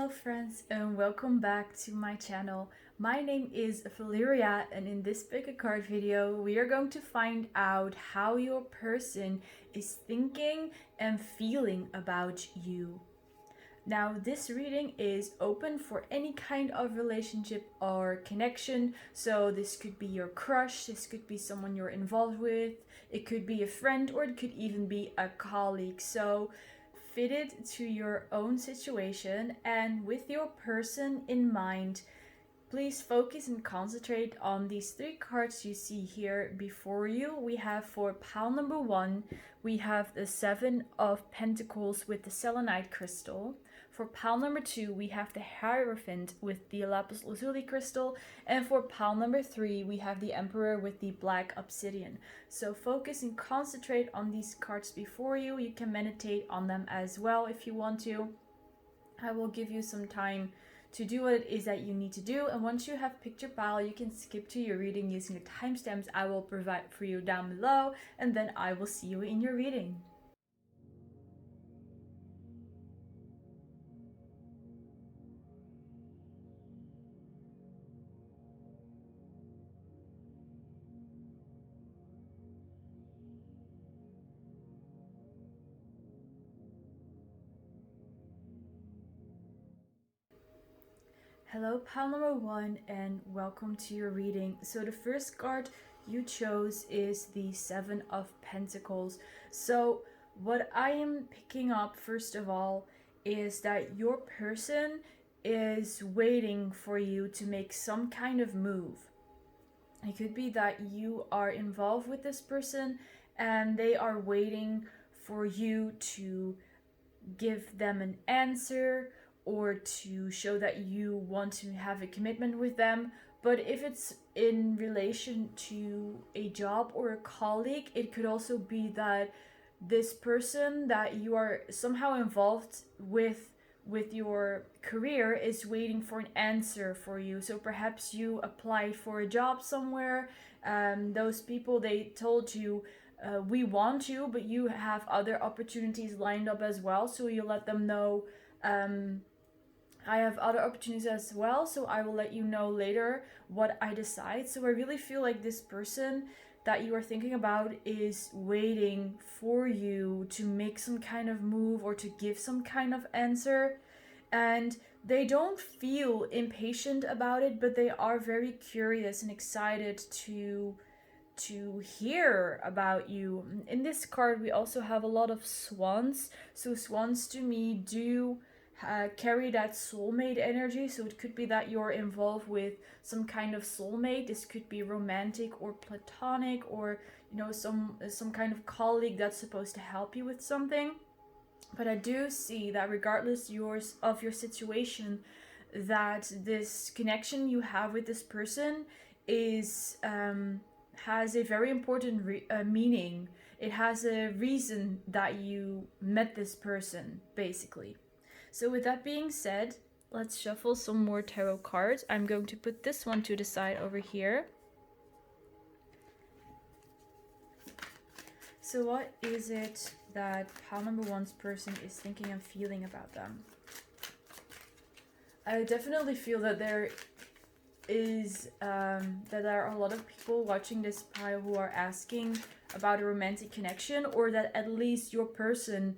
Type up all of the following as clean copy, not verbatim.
Hello friends and welcome back to my channel. My name is Valeria and in this pick a card video we are going to find out how your person is thinking and feeling about you. Now this reading is open for any kind of relationship or connection, so this could be your crush, this could be someone you're involved with, it could be a friend, or it could even be a colleague. So fit it to your own situation and with your person in mind. Please focus and concentrate on these three cards you see here before you. We have for pile number 1, we have the 7 of Pentacles with the selenite crystal. For pile number 2, we have the Hierophant with the lapis lazuli crystal. And for pile number 3, we have the Emperor with the black obsidian. So focus and concentrate on these cards before you. You can meditate on them as well if you want to. I will give you some time to do what it is that you need to do, and once you have picked your pile, you can skip to your reading using the timestamps I will provide for you down below, and then I will see you in your reading. Hello pile number 1 and welcome to your reading. So the first card you chose is the 7 of Pentacles. So what I am picking up first of all is that your person is waiting for you to make some kind of move. It could be that you are involved with this person and they are waiting for you to give them an answer or to show that you want to have a commitment with them. But if it's in relation to a job or a colleague, it could also be that this person that you are somehow involved with your career is waiting for an answer for you. So perhaps you applied for a job somewhere, those people, they told you we want you, but you have other opportunities lined up as well, so you let them know I have other opportunities as well, so I will let you know later what I decide. So I really feel like this person that you are thinking about is waiting for you to make some kind of move or to give some kind of answer. And they don't feel impatient about it, but they are very curious and excited to hear about you. In this card we also have a lot of swans. So swans to me do carry that soulmate energy. So it could be that you're involved with some kind of soulmate. This could be romantic or platonic, or you know, some kind of colleague that's supposed to help you with something. But I do see that regardless of your situation, that this connection you have with this person is has a very important meaning. It has a reason that you met this person, basically. So with that being said, let's shuffle some more tarot cards. I'm going to put this one to the side over here. So what is it that pile number 1's person is thinking and feeling about them? I definitely feel that there are a lot of people watching this pile who are asking about a romantic connection, or that at least your person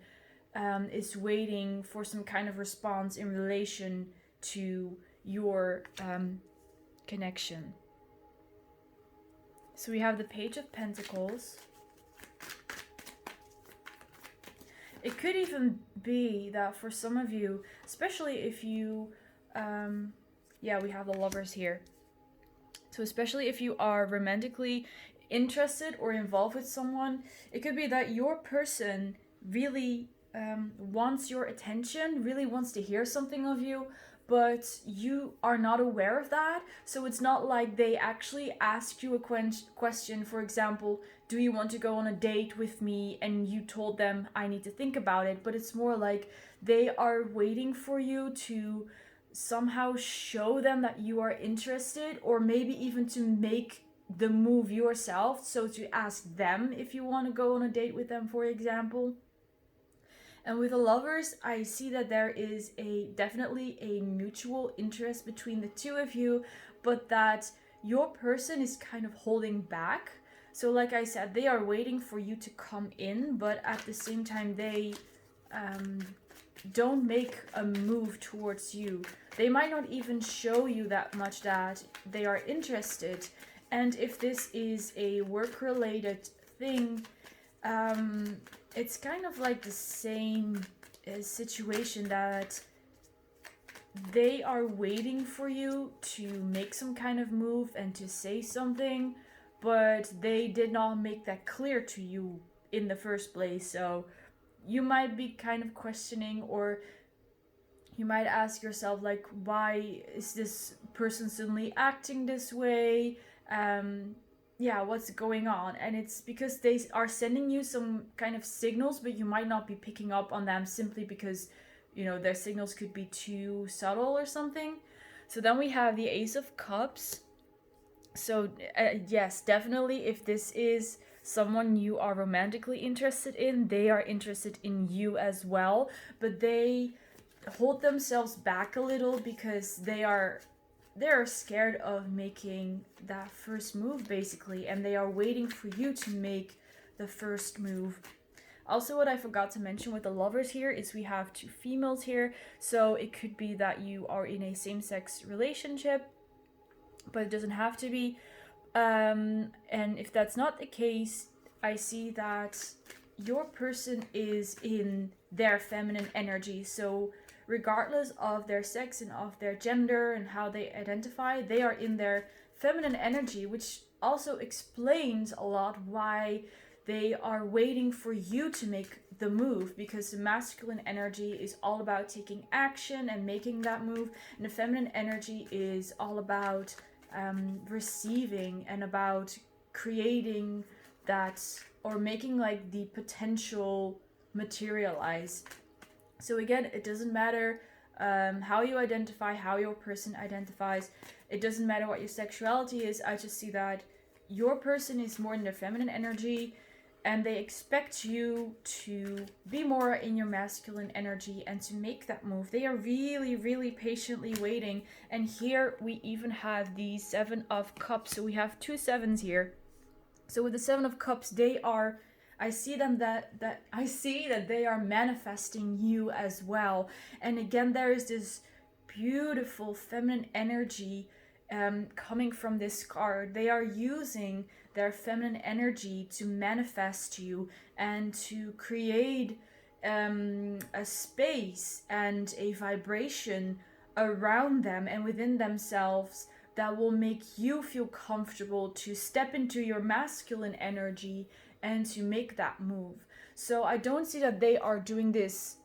is waiting for some kind of response in relation to your connection. So we have the Page of Pentacles. It could even be that for some of you, especially if you yeah, we have the Lovers here. So especially if you are romantically interested or involved with someone, it could be that your person really wants your attention, really wants to hear something of you, but you are not aware of that. So it's not like they actually asked you a question, for example, do you want to go on a date with me, and you told them I need to think about it. But it's more like they are waiting for you to somehow show them that you are interested, or maybe even to make the move yourself, so to ask them if you want to go on a date with them, for example. And with the lovers, I see that there is definitely a mutual interest between the two of you, but that your person is kind of holding back. So like I said, they are waiting for you to come in, but at the same time they don't make a move towards you. They might not even show you that much that they are interested. And if this is a work-related thing, it's kind of like the same situation, that they are waiting for you to make some kind of move and to say something, but they did not make that clear to you in the first place. So you might be kind of questioning, or you might ask yourself, like, why is this person suddenly acting this way? Yeah, what's going on? And it's because they are sending you some kind of signals, but you might not be picking up on them simply because, you know, their signals could be too subtle or something. So then we have the Ace of Cups. So yes, definitely, if this is someone you are romantically interested in, they are interested in you as well, but they hold themselves back a little because they're scared of making that first move, basically, and they are waiting for you to make the first move. Also, what I forgot to mention with the lovers here is we have two females here, so it could be that you are in a same-sex relationship, but it doesn't have to be. And if that's not the case, I see that your person is in their feminine energy. So regardless of their sex and of their gender and how they identify, they are in their feminine energy, which also explains a lot why they are waiting for you to make the move, because the masculine energy is all about taking action and making that move, and the feminine energy is all about receiving and about creating that, or making like the potential materialize. So again, it doesn't matter how you identify, how your person identifies. It doesn't matter what your sexuality is. I just see that your person is more in their feminine energy, and they expect you to be more in your masculine energy and to make that move. They are really, really patiently waiting. And here we even have the Seven of Cups. So we have two sevens here. So with the Seven of Cups, I see that they are manifesting you as well. And again, there is this beautiful feminine energy coming from this card. They are using their feminine energy to manifest you and to create a space and a vibration around them and within themselves that will make you feel comfortable to step into your masculine energy and to make that move. So I don't see that they are doing this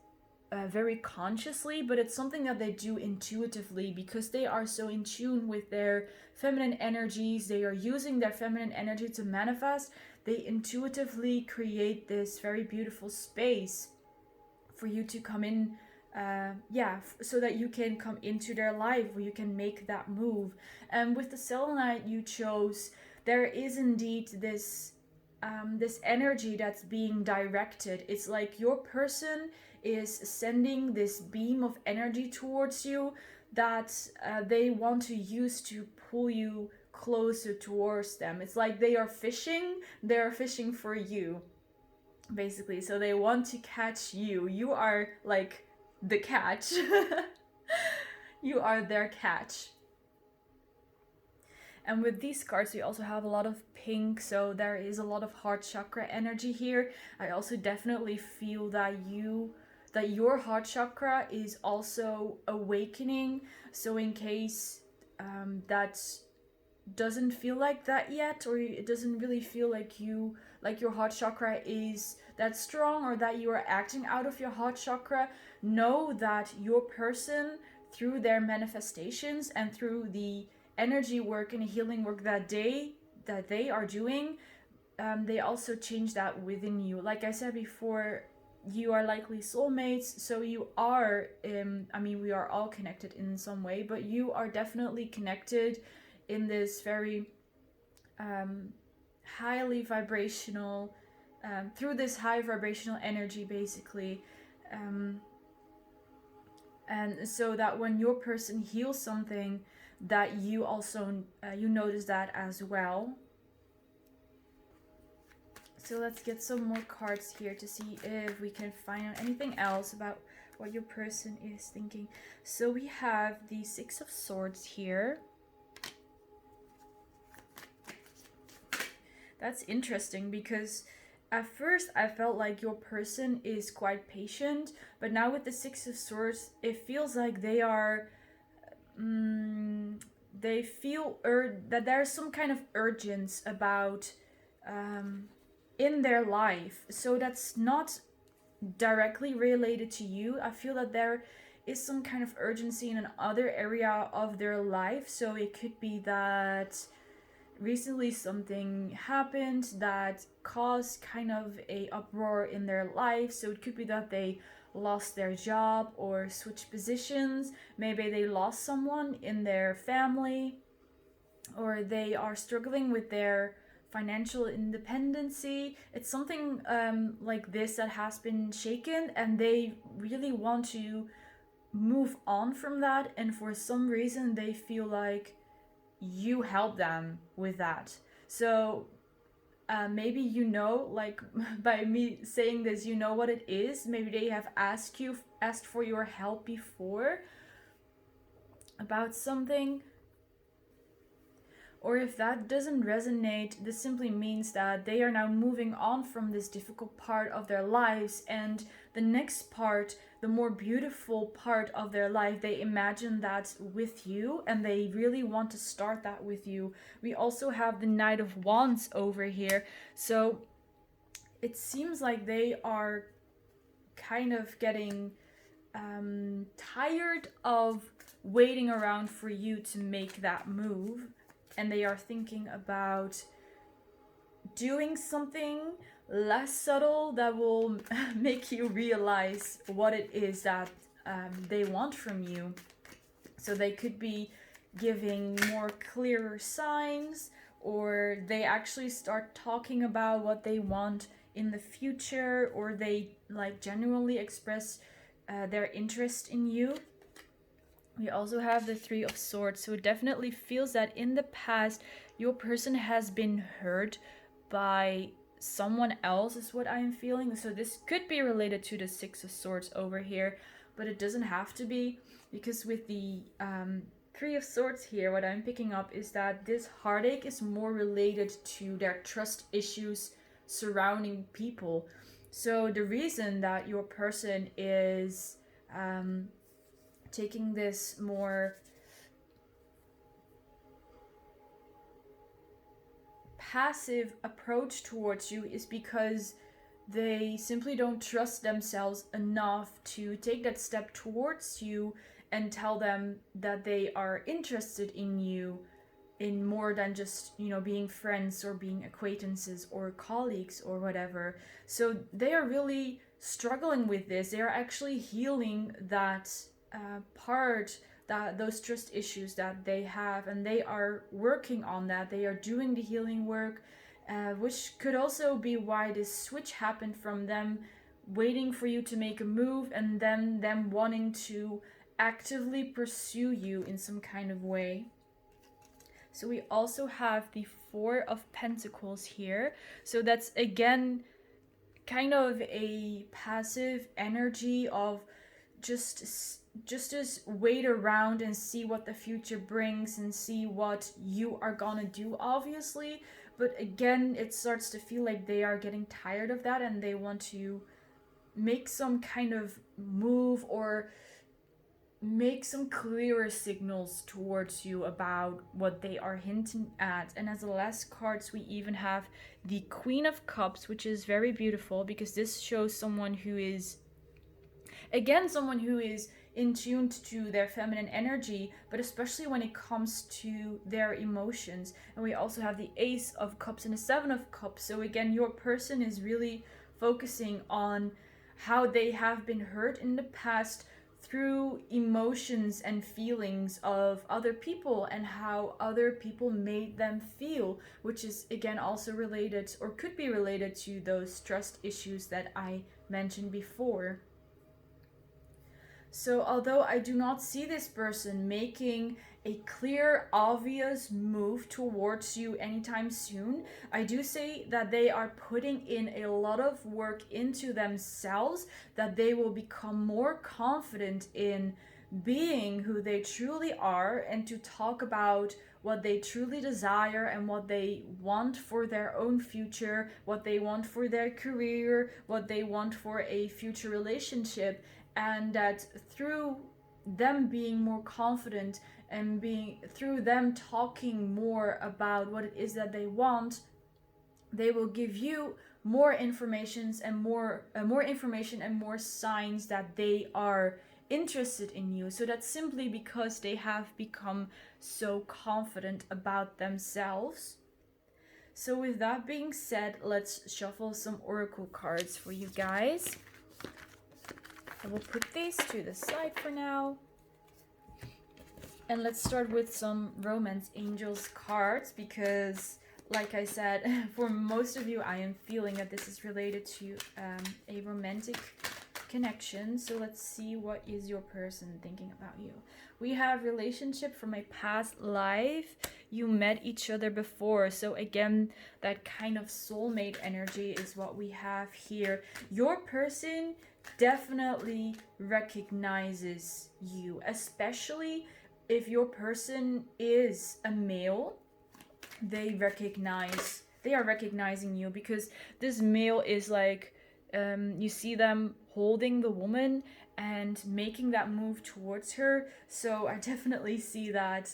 very consciously, but it's something that they do intuitively because they are so in tune with their feminine energies. They are using their feminine energy to manifest. They intuitively create this very beautiful space for you to come in, so that you can come into their life, where you can make that move. And with the selenite you chose, there is indeed this energy that's being directed. It's like your person is sending this beam of energy towards you that they want to use to pull you closer towards them. It's like they're fishing for you, basically. So they want to catch you. You are like the catch. You are their catch. And with these cards, we also have a lot of pink, so there is a lot of heart chakra energy here. I also definitely feel that your heart chakra is also awakening. So in case that doesn't feel like that yet, or it doesn't really feel like your heart chakra is that strong, or that you are acting out of your heart chakra, know that your person, through their manifestations and through the energy work and healing work that they are doing, they also change that within you. Like I said before, you are likely soulmates, so you are we are all connected in some way, but you are definitely connected in this very highly vibrational, through this high vibrational energy, basically. And so that when your person heals something, that you also you notice that as well. So let's get some more cards here to see if we can find out anything else about what your person is thinking. So we have the Six of Swords here. That's interesting because at first I felt like your person is quite patient, but now with the Six of Swords, it feels like they are they feel that there's some kind of urgency about in their life. So that's not directly related to you. I feel that there is some kind of urgency in another area of their life. So it could be that recently something happened that caused kind of a uproar in their life. So it could be that they lost their job or switched positions. Maybe they lost someone in their family, or they are struggling with their financial independency. It's something like this that has been shaken, and they really want to move on from that. And for some reason, they feel like you help them with that. So maybe you know, like by me saying this, you know what it is. Maybe they have asked for your help before about something. Or if that doesn't resonate, this simply means that they are now moving on from this difficult part of their lives, and the next part, the more beautiful part of their life, they imagine that with you, and they really want to start that with you. We also have the Knight of Wands over here. So it seems like they are kind of getting tired of waiting around for you to make that move. And they are thinking about doing something less subtle that will make you realize what it is that they want from you. So they could be giving more clearer signs, or they actually start talking about what they want in the future, or they like genuinely express their interest in you. We also have the Three of Swords, so it definitely feels that in the past your person has been hurt by someone else, is what I'm feeling. So this could be related to the Six of Swords over here, but it doesn't have to be, because with the Three of Swords here, what I'm picking up is that this heartache is more related to their trust issues surrounding people. So the reason that your person is taking this more passive approach towards you is because they simply don't trust themselves enough to take that step towards you and tell them that they are interested in you in more than just, you know, being friends or being acquaintances or colleagues or whatever. So they are really struggling with this. They are actually healing that part, that those trust issues that they have, and they are working on that. They are doing the healing work, which could also be why this switch happened from them waiting for you to make a move and then them wanting to actively pursue you in some kind of way. So we also have the Four of Pentacles here. So that's again kind of a passive energy of just wait around and see what the future brings and see what you are gonna do, obviously. But again, it starts to feel like they are getting tired of that and they want to make some kind of move or make some clearer signals towards you about what they are hinting at. And as the last cards, we even have the Queen of Cups, which is very beautiful because this shows someone who is, again, someone who is in tune to their feminine energy, but especially when it comes to their emotions. And we also have the Ace of Cups and the Seven of Cups. So again, your person is really focusing on how they have been hurt in the past through emotions and feelings of other people and how other people made them feel, which is again also related or could be related to those trust issues that I mentioned before. So although I do not see this person making a clear, obvious move towards you anytime soon, I do say that they are putting in a lot of work into themselves, that they will become more confident in being who they truly are, and to talk about what they truly desire and what they want for their own future, what they want for their career, what they want for a future relationship. And that through them being more confident and being through them talking more about what it is that they want, they will give you more information and more information and more signs that they are interested in you. So that's simply because they have become so confident about themselves. So with that being said, let's shuffle some oracle cards for you guys. I will put these to the side for now. And let's start with some Romance Angels cards, because like I said, for most of you, I am feeling that this is related to a romantic connection. So let's see what is your person thinking about you. We have relationship from a past life. You met each other before. So again, that kind of soulmate energy is what we have here. Your person definitely recognizes you, especially if your person is a male. They are recognizing you, because this male is like, you see them holding the woman and making that move towards her. So I definitely see that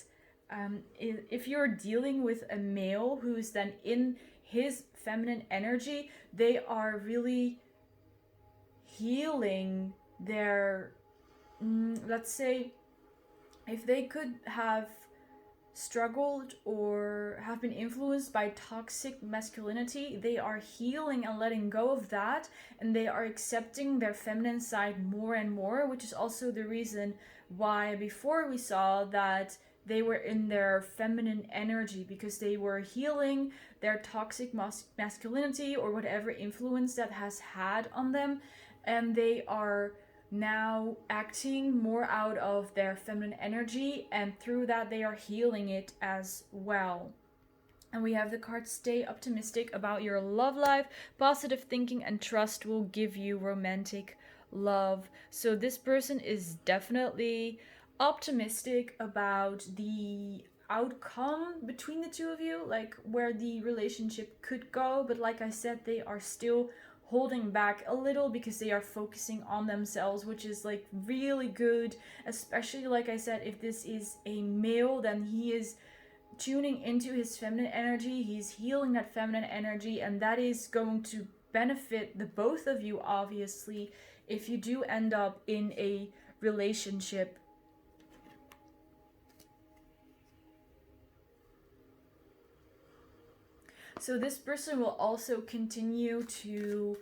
if you're dealing with a male who's then in his feminine energy, they are really healing their, let's say, if they could have struggled or have been influenced by toxic masculinity, they are healing and letting go of that, and they are accepting their feminine side more and more, which is also the reason why before we saw that they were in their feminine energy, because they were healing their toxic masculinity or whatever influence that has had on them, and they are now acting more out of their feminine energy, and through that they are healing it as well. And we have the card Stay Optimistic about your love life. Positive thinking and trust will give you romantic love. So this person is definitely optimistic about the outcome between the two of you, like where the relationship could go. But like I said, they are still holding back a little because they are focusing on themselves, which is like really good. Especially, like I said, if this is a male, then he is tuning into his feminine energy, he's healing that feminine energy, and that is going to benefit the both of you, obviously, if you do end up in a relationship. So this person will also continue to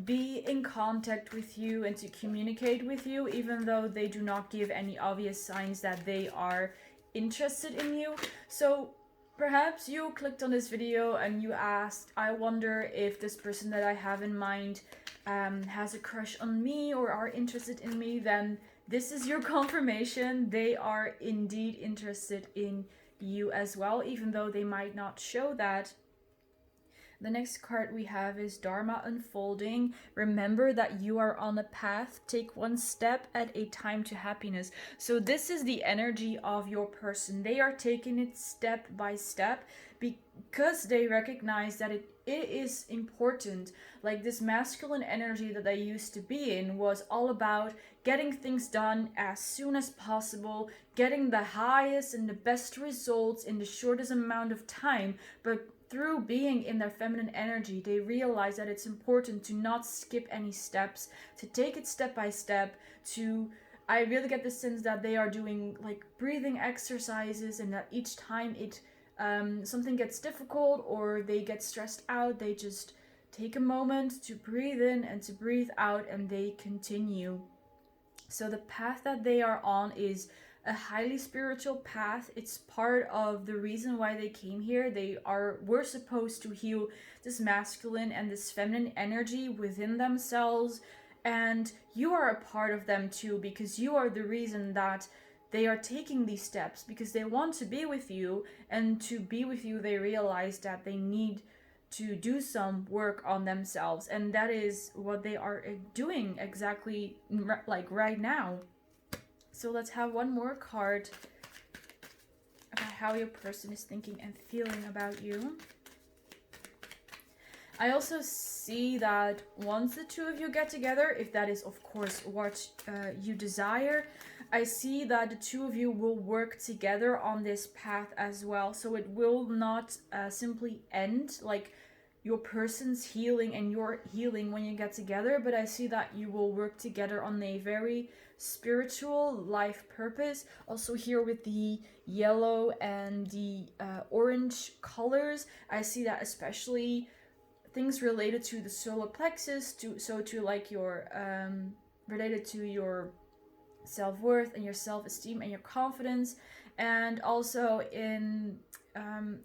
be in contact with you and to communicate with you, even though they do not give any obvious signs that they are interested in you. So perhaps you clicked on this video and you asked, I wonder if this person that I have in mind has a crush on me or are interested in me. Then this is your confirmation. They are indeed interested in you as well, even though they might not show that. The next card we have is Dharma Unfolding. Remember that you are on a path. Take one step at a time to happiness. So this is the energy of your person. They are taking it step by step because they recognize that it is important. Like this masculine energy that they used to be in was all about getting things done as soon as possible, getting the highest and the best results in the shortest amount of time. But through being in their feminine energy, they realize that it's important to not skip any steps, to take it step by step, I really get the sense that they are doing like breathing exercises, and that each time something gets difficult or they get stressed out, they just take a moment to breathe in and to breathe out, and they continue. So the path that they are on is a highly spiritual path. It's part of the reason why they came here. We're supposed to heal this masculine and this feminine energy within themselves, And you are a part of them too, because you are the reason that they are taking these steps, because they want to be with you, and to be with you they realize that they need to do some work on themselves, and that is what they are doing exactly like right now. So let's have one more card about how your person is thinking and feeling about you. I also see that once the two of you get together, if that is of course what you desire, I see that the two of you will work together on this path as well. So it will not simply end, like your person's healing and your healing when you get together, but I see that you will work together on a very spiritual life purpose. Also here with the yellow and the orange colors, I see that especially things related to the solar plexus, to like your related to your self-worth and your self-esteem and your confidence, and also in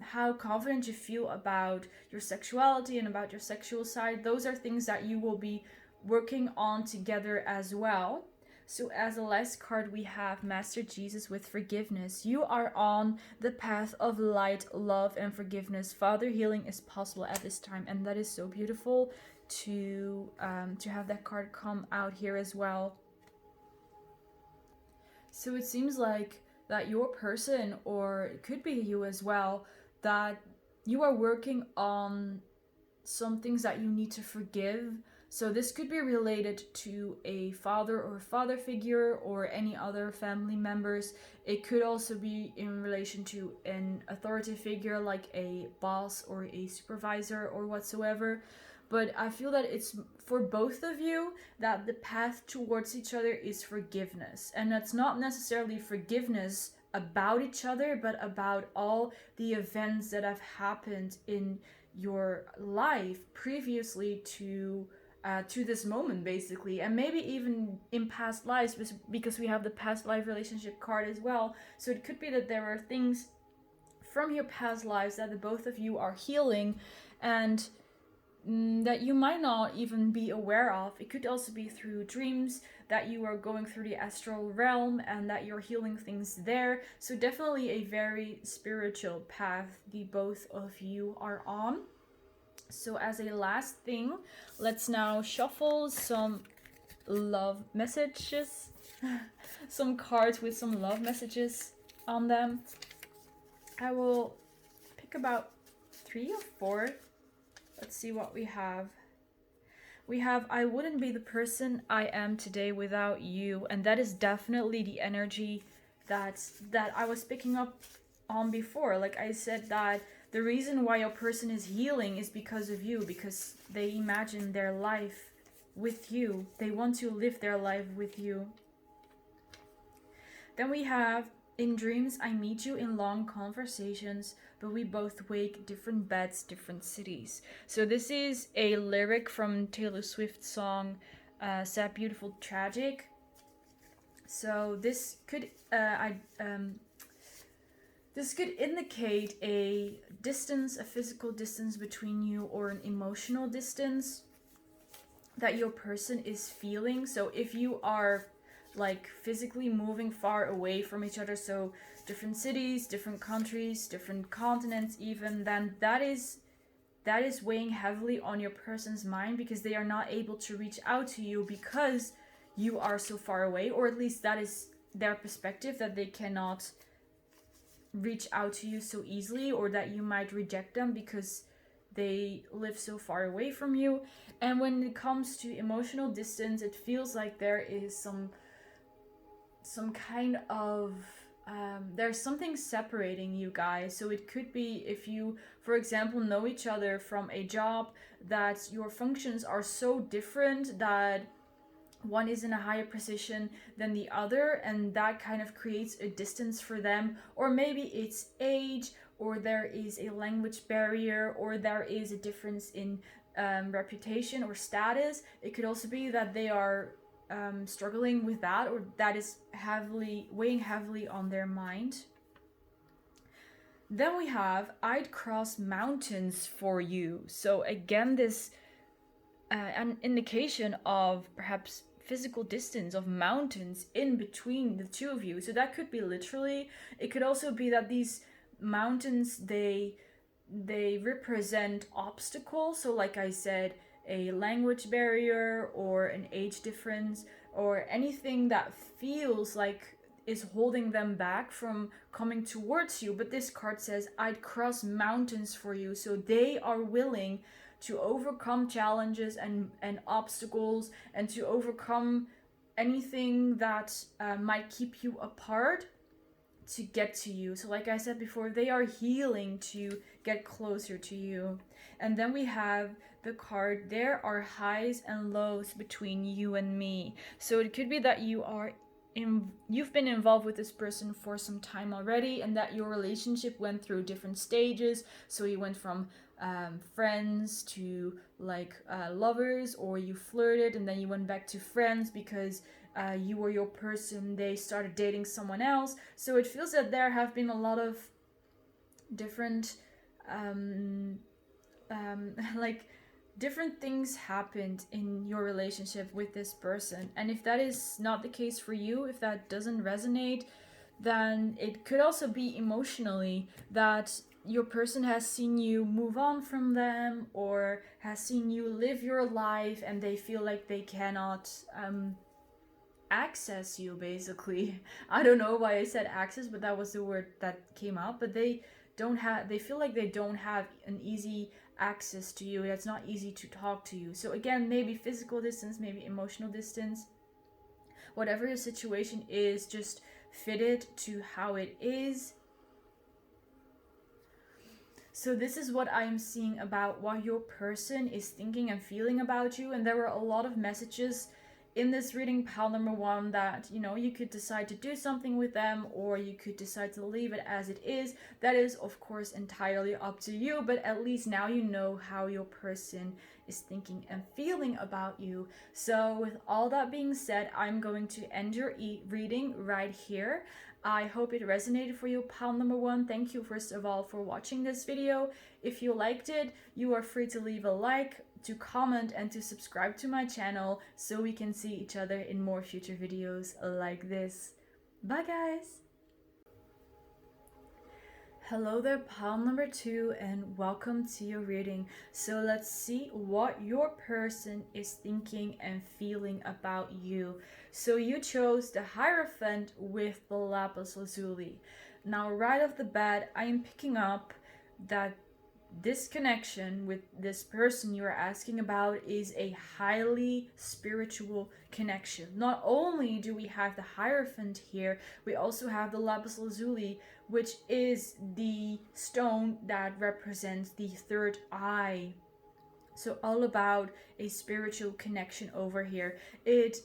how confident you feel about your sexuality and about your sexual side. Those are things that you will be working on together as well. So as a last card, we have Master Jesus with forgiveness. You are on the path of light, love, and forgiveness. Father, healing is possible at this time, and that is so beautiful to have that card come out here as well. So it seems like that your person, or it could be you as well, that you are working on some things that you need to forgive. So this could be related to a father or father figure or any other family members. It could also be in relation to an authority figure like a boss or a supervisor or whatsoever. But I feel that it's for both of you that the path towards each other is forgiveness. And that's not necessarily forgiveness about each other, but about all the events that have happened in your life previously to this moment, basically, and maybe even in past lives, because we have the past life relationship card as well. So it could be that there are things from your past lives that the both of you are healing, and that you might not even be aware of. It could also be through dreams that you are going through the astral realm and that you're healing things there. So definitely a very spiritual path the both of you are on. So as a last thing, let's now shuffle some love messages. Some cards with some love messages on them. I will pick about 3 or 4. Let's see what we have. We have, I wouldn't be the person I am today without you. And that is definitely the energy that I was picking up on before. Like I said, that the reason why your person is healing is because of you, because they imagine their life with you. They want to live their life with you. Then we have, in dreams I meet you in long conversations, but we both wake different beds, different cities. So this is a lyric from Taylor Swift's song Sad, Beautiful, Tragic. So this could this could indicate a distance, a physical distance between you, or an emotional distance that your person is feeling. So if you are like physically moving far away from each other, so different cities, different countries, different continents even, then that is weighing heavily on your person's mind, because they are not able to reach out to you because you are so far away, or at least that is their perspective, that they cannot reach out to you so easily, or that you might reject them because they live so far away from you. And when it comes to emotional distance, it feels like there is some kind of there's something separating you guys. So it could be, if you, for example, know each other from a job, that your functions are so different that one is in a higher position than the other, and that kind of creates a distance for them. Or maybe it's age, or there is a language barrier, or there is a difference in reputation or status. It could also be that they are struggling with that, or that is weighing heavily on their mind. Then we have, I'd cross mountains for you. So again, this an indication of perhaps physical distance of mountains in between the two of you. So that could be literally. It could also be that these mountains, they represent obstacles. So like I said, a language barrier or an age difference or anything that feels like is holding them back from coming towards you. But this card says, I'd cross mountains for you. So they are willing to overcome challenges and obstacles and to overcome anything that might keep you apart to get to you. So like I said before, they are healing to get closer to you. And then we have the card, there are highs and lows between you and me. So it could be that you've been involved with this person for some time already, and that your relationship went through different stages. So you went from friends to like lovers, or you flirted and then you went back to friends because you or your person, they started dating someone else. So it feels that there have been a lot of different like different things happened in your relationship with this person. And if that is not the case for you, if that doesn't resonate, then it could also be emotionally that your person has seen you move on from them, or has seen you live your life, and they feel like they cannot access you, basically. I don't know why I said access, but that was the word that came out. But they feel like they don't have an easy access to you. It's not easy to talk to you. So again, maybe physical distance, maybe emotional distance. Whatever your situation is, just fit it to how it is. So this is what I'm seeing about what your person is thinking and feeling about you. And there were a lot of messages in this reading, pile number one, that, you know, you could decide to do something with them, or you could decide to leave it as it is. That is, of course, entirely up to you, but at least now you know how your person is thinking and feeling about you. So with all that being said, I'm going to end your reading right here. I hope it resonated for you, pile number one. Thank you, first of all, for watching this video. If you liked it, you are free to leave a like, to comment, and to subscribe to my channel so we can see each other in more future videos like this. Bye, guys! Hello there, pile number two, and welcome to your reading. So let's see what your person is thinking and feeling about you. So you chose the Hierophant with the Lapis Lazuli. Now, right off the bat, I am picking up that this connection with this person you are asking about is a highly spiritual connection. Not only do we have the Hierophant here, we also have the Lapis Lazuli, which is the stone that represents the third eye. So all about a spiritual connection over here. It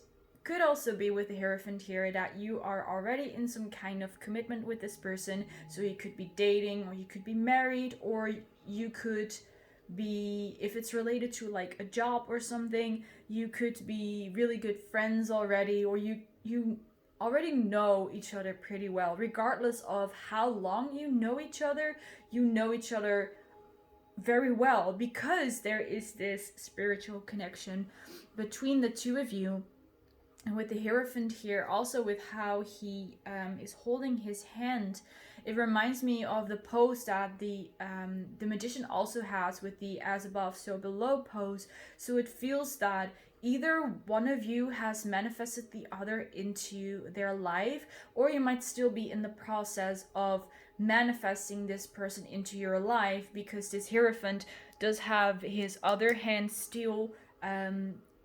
could also be with the Hierophant here that you are already in some kind of commitment with this person. So you could be dating, or you could be married, or you could be, if it's related to like a job or something, you could be really good friends already, or you already know each other pretty well. Regardless of how long you know each other very well, because there is this spiritual connection between the two of you. And with the Hierophant here, also with how he is holding his hand, it reminds me of the pose that the Magician also has with the as above so below pose. So it feels that either one of you has manifested the other into their life, or you might still be in the process of manifesting this person into your life, because this Hierophant does have his other hand still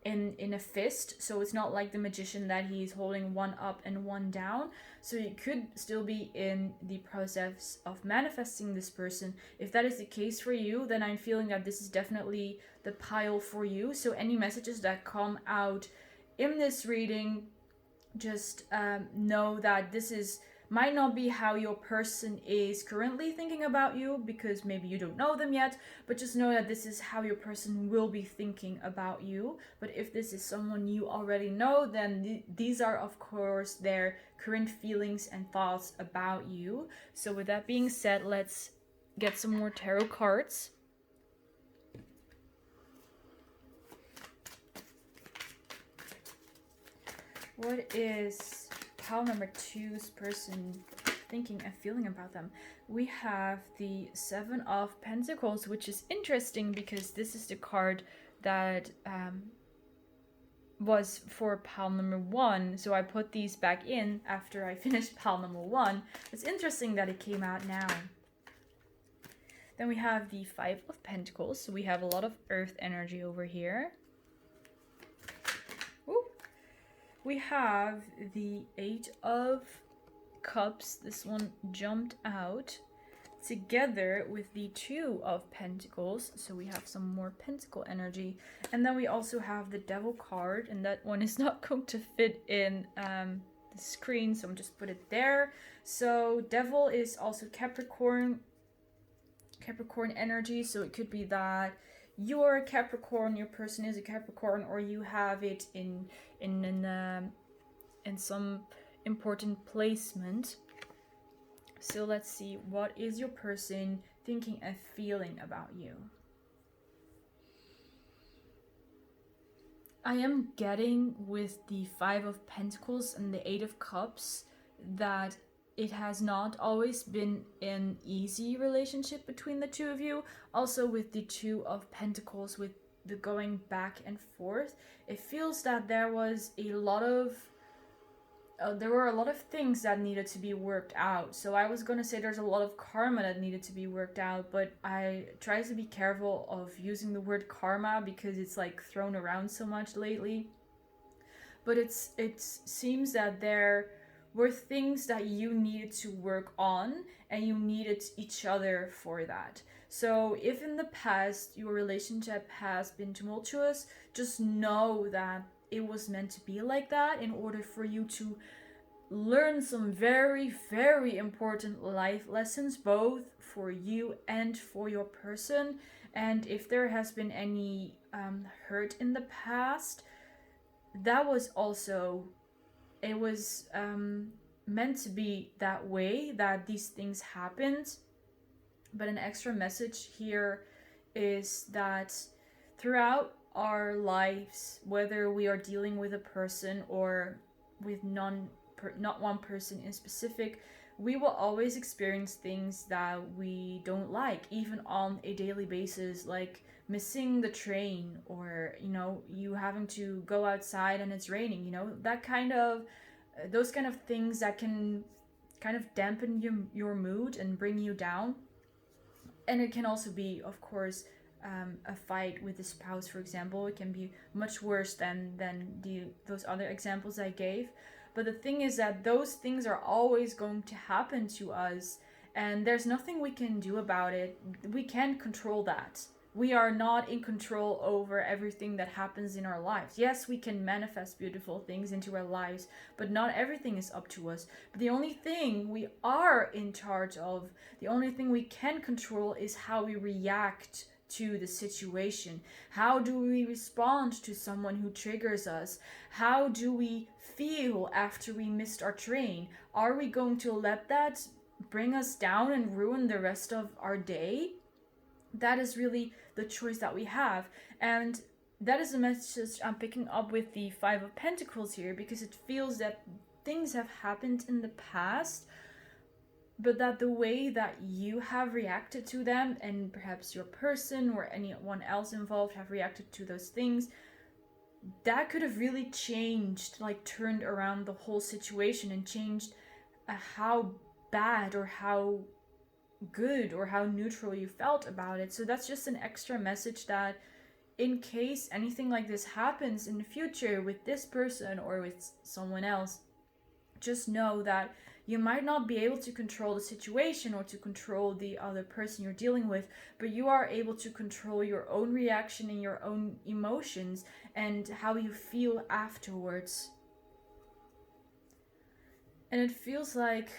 in a fist. So it's not like the Magician that he's holding one up and one down. So you could still be in the process of manifesting this person. If that is the case for you, then I'm feeling that this is definitely the pile for you. So any messages that come out in this reading, just know that this might not be how your person is currently thinking about you, because maybe you don't know them yet, but just know that this is how your person will be thinking about you. But if this is someone you already know, then these are of course their current feelings and thoughts about you. So with that being said, let's get some more tarot cards. What is pile number 2's person thinking and feeling about them? We have the 7 of Pentacles, which is interesting because this is the card that was for pile number 1. So I put these back in after I finished pile number 1. It's interesting that it came out now. Then we have the 5 of Pentacles. So we have a lot of earth energy over here. Ooh. We have the 8 of Cups. This one jumped out together with the 2 of Pentacles. So we have some more pentacle energy. And then we also have the Devil card. And that one is not going to fit in the screen. So I'm just put it there. So Devil is also Capricorn energy, so it could be that you're a Capricorn, your person is a Capricorn, or you have it in some important placement. So let's see, what is your person thinking and feeling about you? I am getting with the 5 of Pentacles and the 8 of Cups that it has not always been an easy relationship between the two of you. Also with the 2 of Pentacles, with the going back and forth, it feels that there was a lot of there were a lot of things that needed to be worked out. So I was gonna say there's a lot of karma that needed to be worked out, but I try to be careful of using the word karma because it's like thrown around so much lately. But it seems that there were things that you needed to work on and you needed each other for that. So if in the past your relationship has been tumultuous, just know that it was meant to be like that in order for you to learn some very, very important life lessons, both for you and for your person. And if there has been any hurt in the past, that was also, it was meant to be that way, that these things happened. But an extra message here is that throughout our lives, whether we are dealing with a person or with not one person in specific, we will always experience things that we don't like, even on a daily basis, like missing the train, or you having to go outside and it's raining, that kind of those kind of things that can kind of dampen your mood and bring you down. And it can also be, of course, a fight with a spouse, for example. It can be much worse than those other examples I gave. But the thing is that those things are always going to happen to us, and there's nothing we can do about it. We can't control that. We are not in control over everything that happens in our lives. Yes, we can manifest beautiful things into our lives, but not everything is up to us. But the only thing we are in charge of, the only thing we can control, is how we react to the situation. How do we respond to someone who triggers us? How do we feel after we missed our train? Are we going to let that bring us down and ruin the rest of our day? That is really the choice that we have. And that is a message I'm picking up with the 5 of Pentacles here, because it feels that things have happened in the past, but that the way that you have reacted to them, and perhaps your person or anyone else involved have reacted to those things, that could have really changed, like turned around the whole situation and changed how bad or how good or how neutral you felt about it. So that's just an extra message that in case anything like this happens in the future with this person or with someone else, just know that you might not be able to control the situation or to control the other person you're dealing with, but you are able to control your own reaction and your own emotions and how you feel afterwards. And it feels like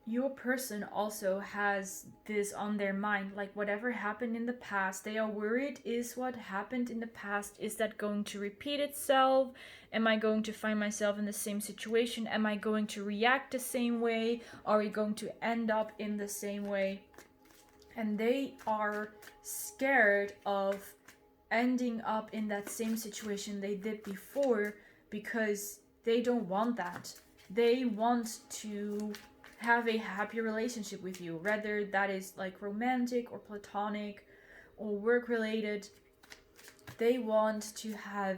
your person also has this on their mind, like whatever happened in the past, they are worried, is what happened in the past, is that going to repeat itself? Am I going to find myself in the same situation? Am I going to react the same way? Are we going to end up in the same way? And they are scared of ending up in that same situation they did before, because they don't want that. They want to have a happy relationship with you, whether that is like romantic or platonic or work related. They want to have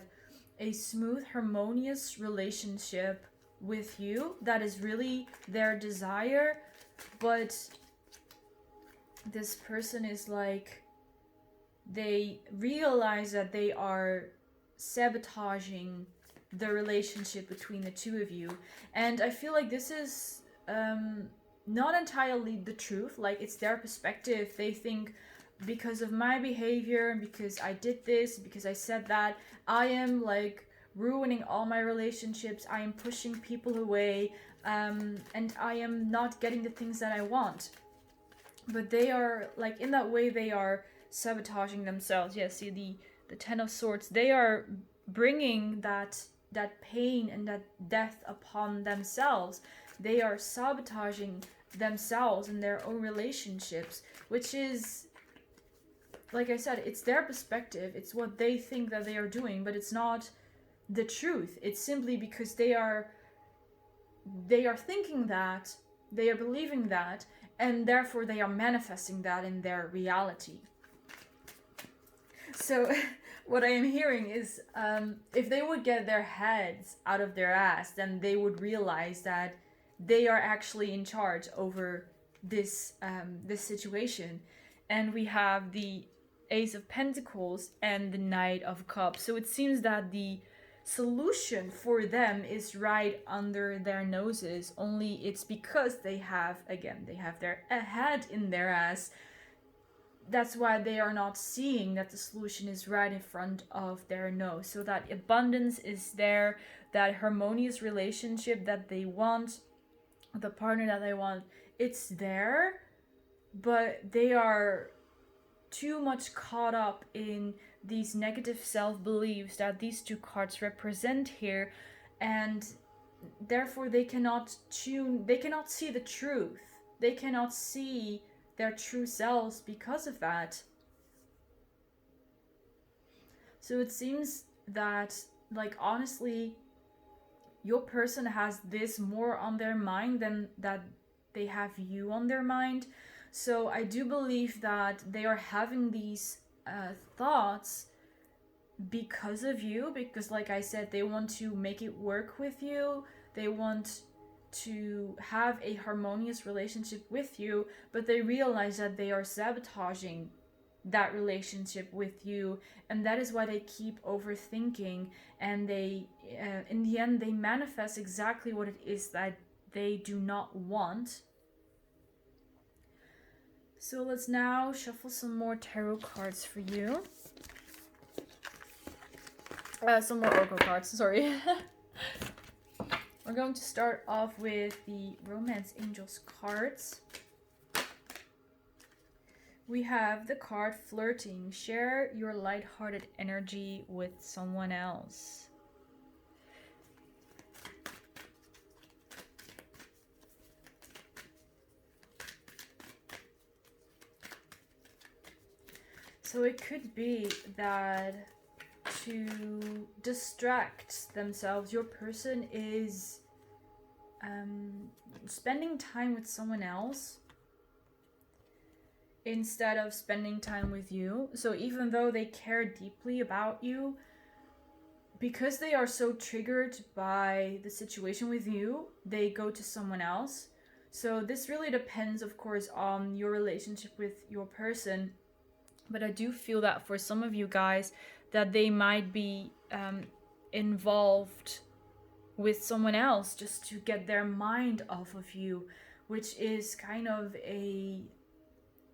a smooth, harmonious relationship with you. That is really their desire. But this person is like, they realize that they are sabotaging the relationship between the two of you. And I feel like this is not entirely the truth. Like, it's their perspective. They think, because of my behavior, and because I did this, because I said that, I am like ruining all my relationships. I am pushing people away, and I am not getting the things that I want. But they are like, in that way, they are sabotaging themselves. Yeah, see the Ten of Swords. They are bringing that pain and that death upon themselves. They are sabotaging themselves in their own relationships, which is, like I said, it's their perspective. It's what they think that they are doing, but it's not the truth. It's simply because they are thinking that, they are believing that, and therefore they are manifesting that in their reality. So what I am hearing is, if they would get their heads out of their ass, then they would realize that they are actually in charge over this situation. And we have the Ace of Pentacles and the Knight of Cups. So it seems that the solution for them is right under their noses, only it's because they have their head in their ass. That's why they are not seeing that the solution is right in front of their nose. So that abundance is there, that harmonious relationship that they want, the partner that they want, it's there, but they are too much caught up in these negative self-beliefs that these two cards represent here, and therefore they cannot see the truth. They cannot see their true selves because of that. So it seems that, like, honestly, your person has this more on their mind than that they have you on their mind. So I do believe that they are having these thoughts because of you, because, like I said, they want to make it work with you. They want to have a harmonious relationship with you, but they realize that they are sabotaging that relationship with you, and that is why they keep overthinking, and they in the end they manifest exactly what it is that they do not want. So let's now shuffle some more tarot cards for you. Some more oracle cards, sorry. We're going to start off with the Romance Angels cards. We have the card Flirting. Share your lighthearted energy with someone else. So it could be that to distract themselves, your person is spending time with someone else instead of spending time with you. So even though they care deeply about you, because they are so triggered by the situation with you, they go to someone else. So this really depends, of course, on your relationship with your person. But I do feel that for some of you guys, that they might be involved with someone else just to get their mind off of you, which is kind of a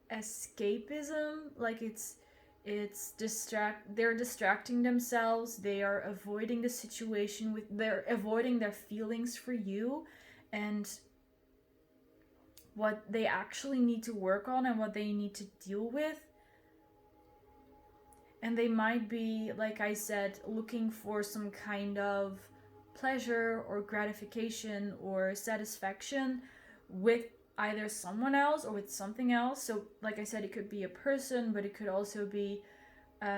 escapism. Like they're distracting themselves, they are avoiding the situation, they're avoiding their feelings for you and what they actually need to work on and what they need to deal with. And they might be, like I said, looking for some kind of pleasure or gratification or satisfaction with either someone else or with something else. So, like I said, it could be a person, but it could also be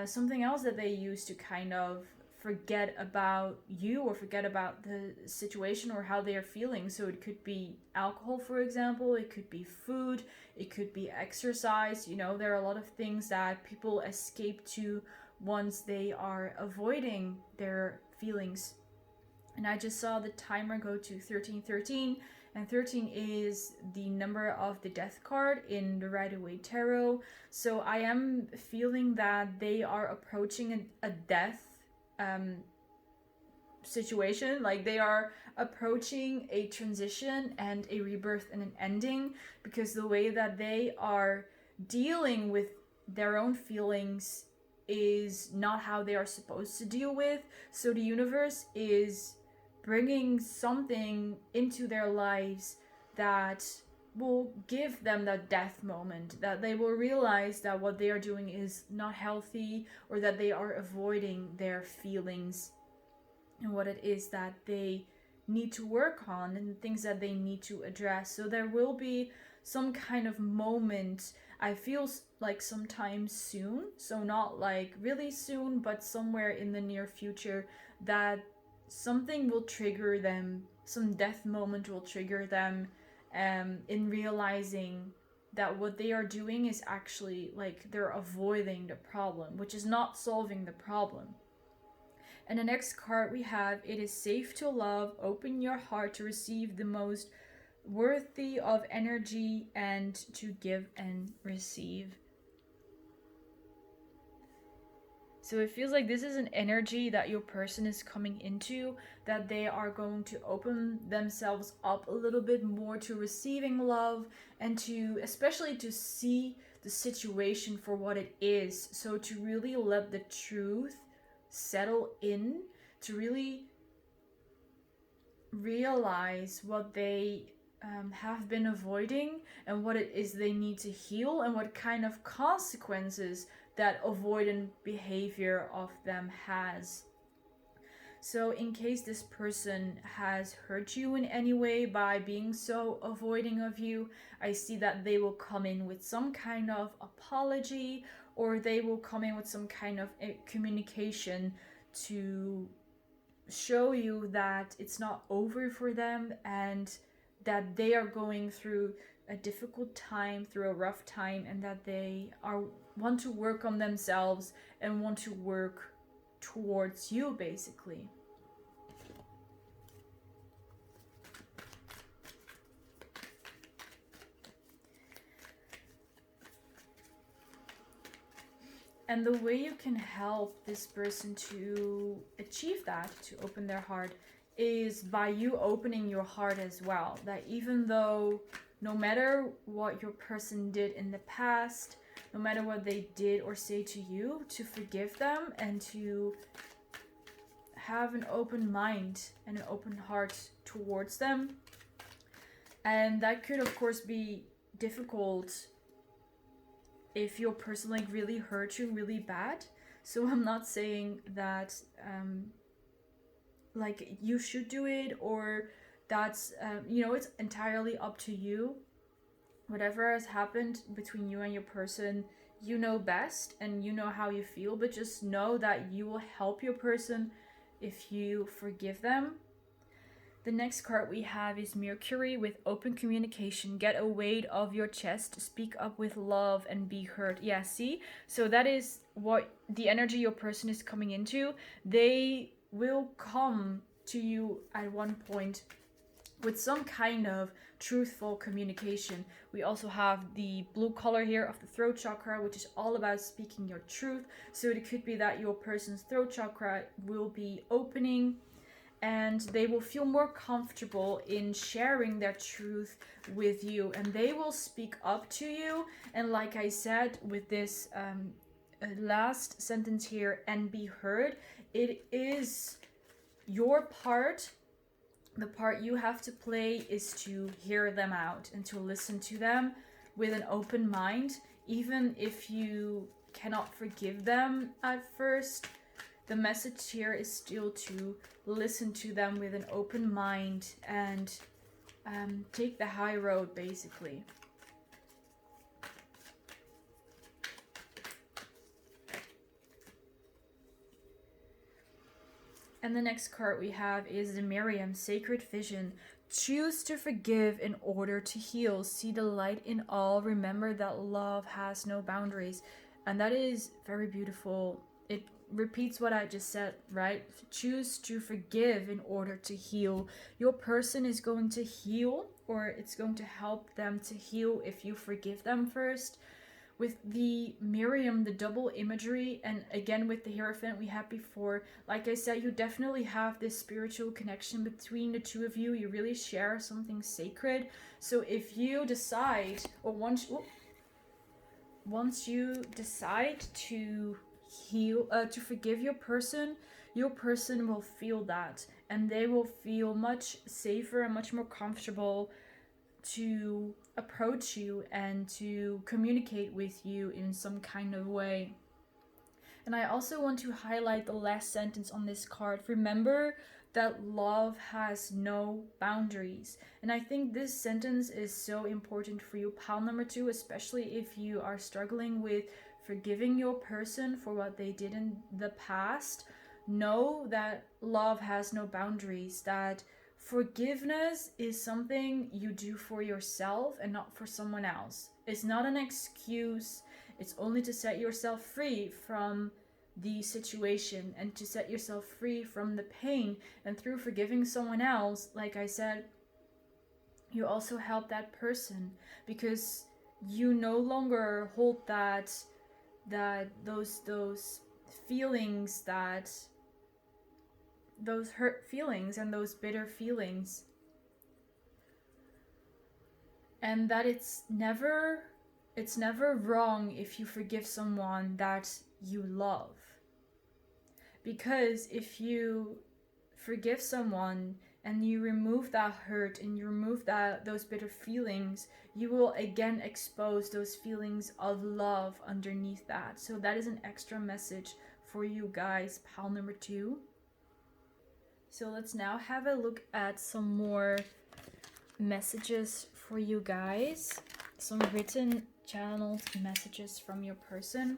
something else that they use to kind of forget about you or forget about the situation or how they are feeling. So it could be alcohol, for example, it could be food, it could be exercise. You know, there are a lot of things that people escape to once they are avoiding their feelings. And I just saw the timer go to 1313, and 13 is the number of the death card in the Rider-Waite Tarot. So I am feeling that they are approaching a death situation. Like they are approaching a transition and a rebirth and an ending, because the way that they are dealing with their own feelings is not how they are supposed to deal with. So the universe is bringing something into their lives that will give them that death moment, that they will realize that what they are doing is not healthy, or that they are avoiding their feelings and what it is that they need to work on and things that they need to address. So there will be some kind of moment, I feel like sometime soon, so not like really soon, but somewhere in the near future, that something will trigger them, some death moment will trigger them in realizing that what they are doing is actually like they're avoiding the problem, which is not solving the problem. And the next card we have, it is safe to love, open your heart to receive the most worthy of energy and to give and receive. So it feels like this is an energy that your person is coming into, that they are going to open themselves up a little bit more to receiving love, and to especially to see the situation for what it is. So to really let the truth settle in, to really realize what they have been avoiding and what it is they need to heal, and what kind of consequences that avoidant behavior of them has. So in case this person has hurt you in any way by being so avoiding of you, I see that they will come in with some kind of apology, or they will come in with some kind of communication to show you that it's not over for them, and that they are going through a difficult time, through a rough time, and that they want to work on themselves and want to work towards you, basically. And the way you can help this person to achieve that, to open their heart, is by you opening your heart as well. That even though no matter what your person did in the past, no matter what they did or say to you, to forgive them and to have an open mind and an open heart towards them. And that could of course be difficult if your person like really hurt you really bad. So I'm not saying that like you should do it, or that's you know, it's entirely up to you. Whatever has happened between you and your person, you know best and you know how you feel, but just know that you will help your person if you forgive them. The next card we have is Mercury with open communication. Get a weight off your chest, speak up with love and be heard. Yeah, see? So that is what the energy your person is coming into. They will come to you at one point with some kind of truthful communication. We also have the blue color here of the throat chakra, which is all about speaking your truth. So it could be that your person's throat chakra will be opening, and they will feel more comfortable in sharing their truth with you, and they will speak up to you. And like I said, with this last sentence here, and be heard, it is your part. The part you have to play is to hear them out and to listen to them with an open mind. Even if you cannot forgive them at first, the message here is still to listen to them with an open mind and take the high road, basically. And the next card we have is the Miriam, Sacred Vision. Choose to forgive in order to heal. See the light in all. Remember that love has no boundaries. And that is very beautiful. It repeats what I just said, right? Choose to forgive in order to heal. Your person is going to heal, or it's going to help them to heal if you forgive them first. With the Miriam, the double imagery, and again with the Hierophant we had before, like I said, you definitely have this spiritual connection between the two of you. You really share something sacred. So if you decide, or once you decide to heal, to forgive your person will feel that, and they will feel much safer and much more comfortable to approach you and to communicate with you in some kind of way. And I also want to highlight the last sentence on this card. Remember that love has no boundaries. And I think this sentence is so important for you, pile number 2, especially if you are struggling with forgiving your person for what they did in the past. Know that love has no boundaries, that forgiveness is something you do for yourself and not for someone else. It's not an excuse. It's only to set yourself free from the situation and to set yourself free from the pain. And through forgiving someone else, like I said, you also help that person, because you no longer hold those feelings, those hurt feelings and those bitter feelings, and that it's never wrong if you forgive someone that you love. Because if you forgive someone and you remove that hurt and you remove those bitter feelings, you will again expose those feelings of love underneath that. So that is an extra message for you guys, pile number 2. So let's now have a look at some more messages for you guys. Some written channeled messages from your person.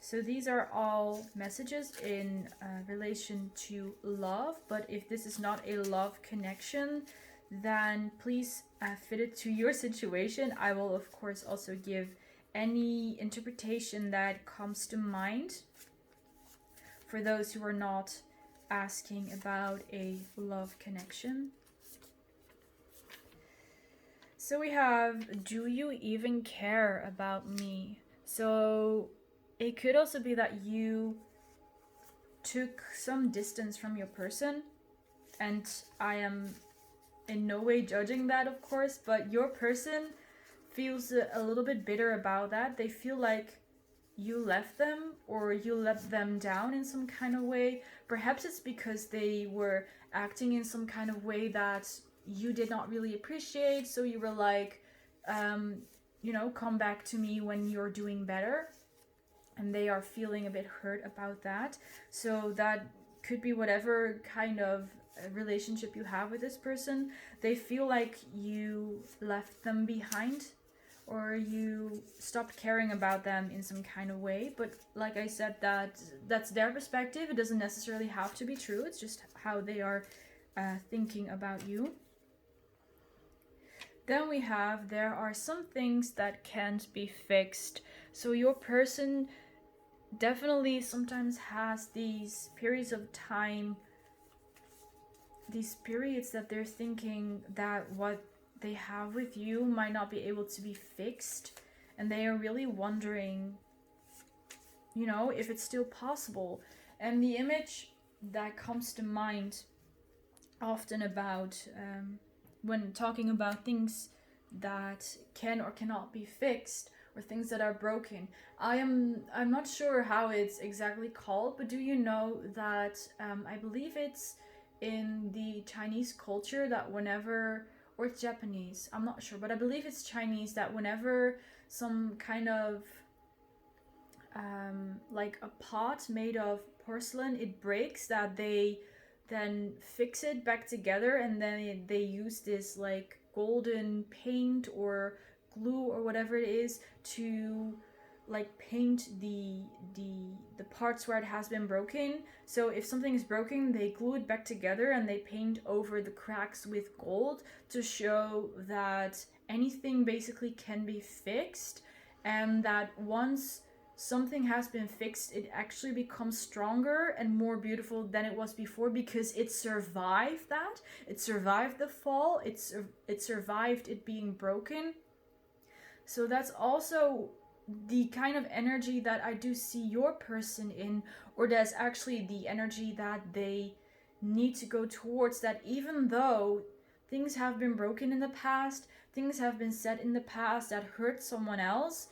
So these are all messages in relation to love, but if this is not a love connection, then please fit it to your situation. I will of course also give any interpretation that comes to mind for those who are not asking about a love connection. So we have, do you even care about me? So it could also be that you took some distance from your person, and I am in no way judging that, of course, but your person feels a little bit bitter about that. They feel like you left them, or you let them down in some kind of way. Perhaps it's because they were acting in some kind of way that you did not really appreciate, so you were like, come back to me when you're doing better, and they are feeling a bit hurt about that. So that could be whatever kind of relationship you have with this person. They feel like you left them behind, or you stopped caring about them in some kind of way. But like I said, that's their perspective. It doesn't necessarily have to be true. It's just how they are thinking about you. Then we have, there are some things that can't be fixed. So your person definitely sometimes has these periods of time, these periods that they're thinking that what they have with you might not be able to be fixed, and they are really wondering, if it's still possible. And the image that comes to mind often about when talking about things that can or cannot be fixed, or things that are broken, I'm not sure how it's exactly called, but do you know that I believe it's in the Chinese culture that whenever, or it's Japanese, I'm not sure, but I believe it's Chinese, that whenever some kind of like a pot made of porcelain, it breaks, that they then fix it back together, and then they use this like golden paint or glue or whatever it is to like paint the parts where it has been broken. So if something is broken, they glue it back together and they paint over the cracks with gold to show that anything basically can be fixed, and that once something has been fixed, it actually becomes stronger and more beautiful than it was before, because it survived that. It survived the fall. It survived it being broken. So that's also the kind of energy that I do see your person in, or that's actually the energy that they need to go towards. That even though things have been broken in the past, things have been said in the past that hurt someone else,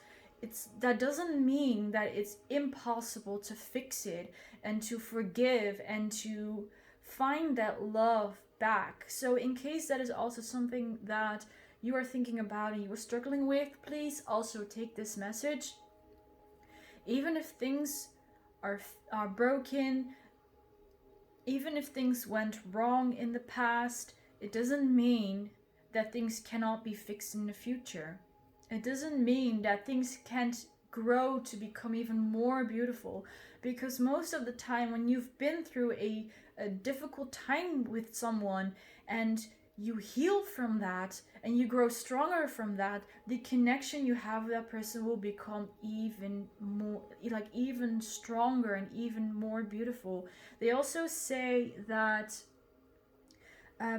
that doesn't mean that it's impossible to fix it and to forgive and to find that love back. So in case that is also something that you are thinking about and you are struggling with, please also take this message. Even if things are broken, even if things went wrong in the past, it doesn't mean that things cannot be fixed in the future. It doesn't mean that things can't grow to become even more beautiful, because most of the time when you've been through a difficult time with someone and you heal from that and you grow stronger from that, the connection you have with that person will become even more, like even stronger and even more beautiful. They also say that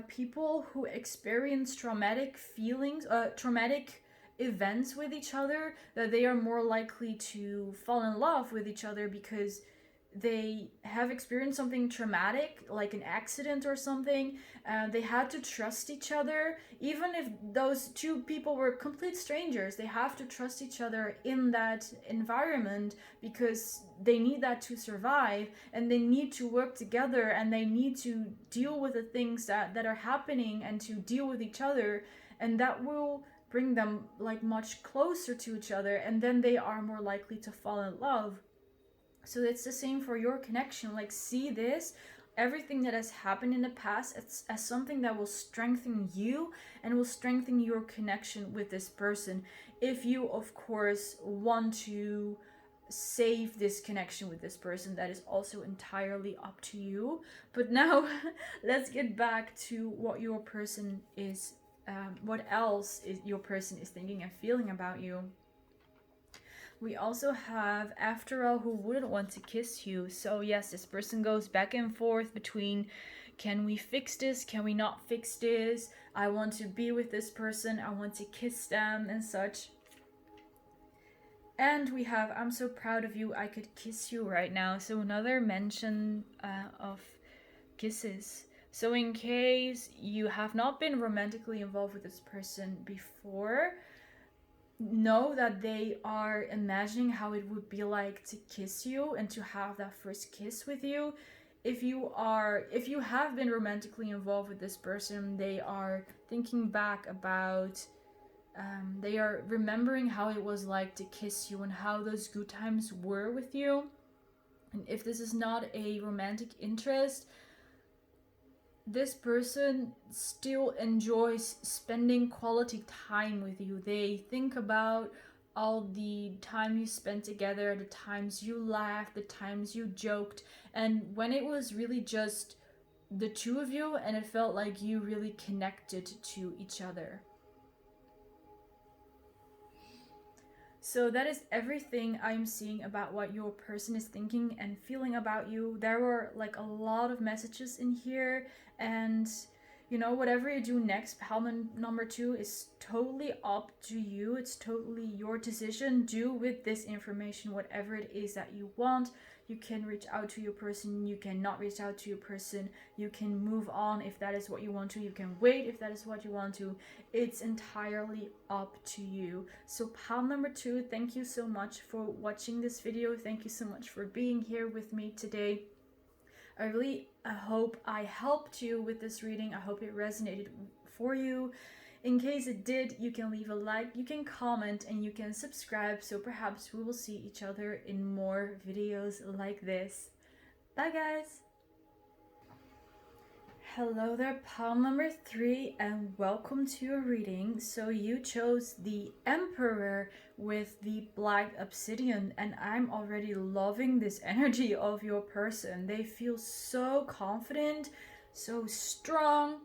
people who experience traumatic feelings, traumatic events with each other, that they are more likely to fall in love with each other because they have experienced something traumatic, like an accident or something. They had to trust each other. Even if those two people were complete strangers, they have to trust each other in that environment because they need that to survive, and they need to work together, and they need to deal with the things that are happening and to deal with each other, and that will bring them like much closer to each other, and then they are more likely to fall in love. So it's the same for your connection. Like, see this, everything that has happened in the past, as something that will strengthen you and will strengthen your connection with this person. If you, of course, want to save this connection with this person, that is also entirely up to you. But now let's get back to what your person is, what else is your person is thinking and feeling about you. We also have, after all, who wouldn't want to kiss you. So yes, this person goes back and forth between, can we fix this? Can we not fix this? I want to be with this person. I want to kiss them and such. And we have, I'm so proud of you. I could kiss you right now. So another mention of kisses. So in case you have not been romantically involved with this person before, know that they are imagining how it would be like to kiss you and to have that first kiss with you. If you have been romantically involved with this person, they are thinking back about, they are remembering how it was like to kiss you and how those good times were with you. And if this is not a romantic interest, this person still enjoys spending quality time with you. They think about all the time you spent together, the times you laughed, the times you joked, and when it was really just the two of you and it felt like you really connected to each other. So that is everything I'm seeing about what your person is thinking and feeling about you. There were like a lot of messages in here, and you know, whatever you do next, Palm number 2 is totally up to you. It's totally your decision. Do with this information whatever it is that you want. You can reach out to your person, you cannot reach out to your person, you can move on if that is what you want to, you can wait if that is what you want to. It's entirely up to you. So Palm number 2, thank you so much for watching this video. Thank you so much for being here with me today. I really hope I helped you with this reading. I hope it resonated for you. In case it did, you can leave a like, you can comment, and you can subscribe, so perhaps we will see each other in more videos like this. Bye guys! Hello there, pile number 3, and welcome to your reading. So you chose the Emperor with the Black Obsidian, and I'm already loving this energy of your person. They feel so confident, so strong.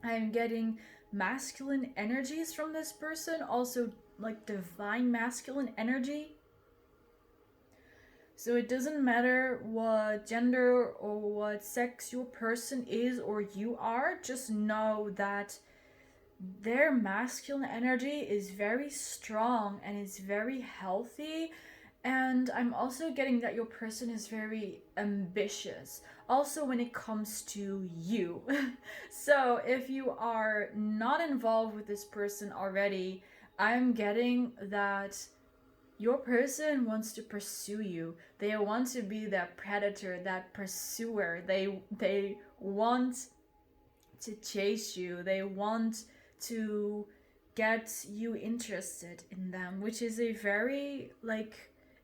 I'm getting masculine energies from this person, also like divine masculine energy. So it doesn't matter what gender or what sex your person is or you are, just know that their masculine energy is very strong and is very healthy. And I'm also getting that your person is very ambitious, also when it comes to you. So if you are not involved with this person already, I'm getting that your person wants to pursue you. They want to be that predator, that pursuer. They want to chase you. They want to get you interested in them, which is a very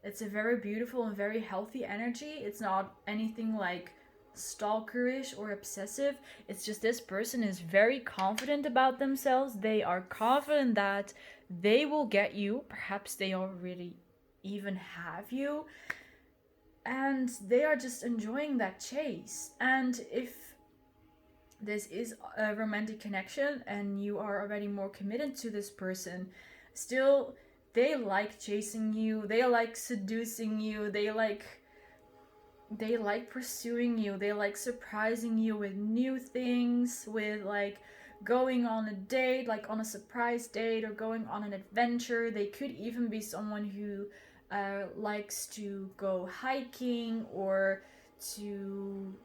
it's a very beautiful and very healthy energy. It's not anything like stalkerish or obsessive. It's just this person is very confident about themselves. They are confident that they will get you. Perhaps they already even have you. And they are just enjoying that chase. And if this is a romantic connection and you are already more committed to this person, still they like chasing you, they like seducing you, they like pursuing you, they like surprising you with new things, with like going on a date, like on a surprise date, or going on an adventure. They could even be someone who likes to go hiking or to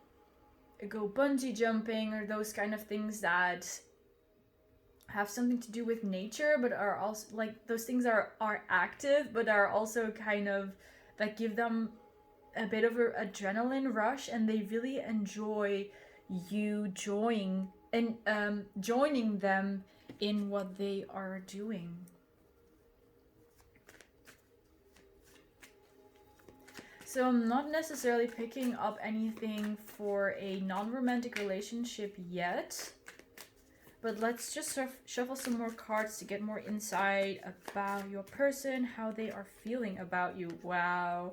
go bungee jumping, or those kind of things that have something to do with nature, but are also like those things are active, but are also kind of that give them a bit of an adrenaline rush, and they really enjoy you joining them in what they are doing. So I'm not necessarily picking up anything for a non-romantic relationship yet, but let's just shuffle some more cards to get more insight about your person, how they are feeling about you. Wow.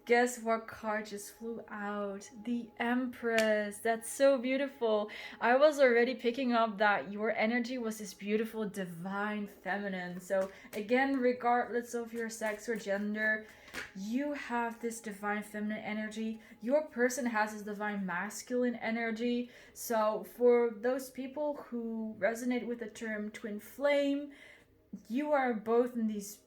Guess what card just flew out? The Empress. That's so beautiful. I was already picking up that your energy was this beautiful divine feminine. So again, regardless of your sex or gender, you have this divine feminine energy. Your person has this divine masculine energy. So for those people who resonate with the term twin flame, you are both in these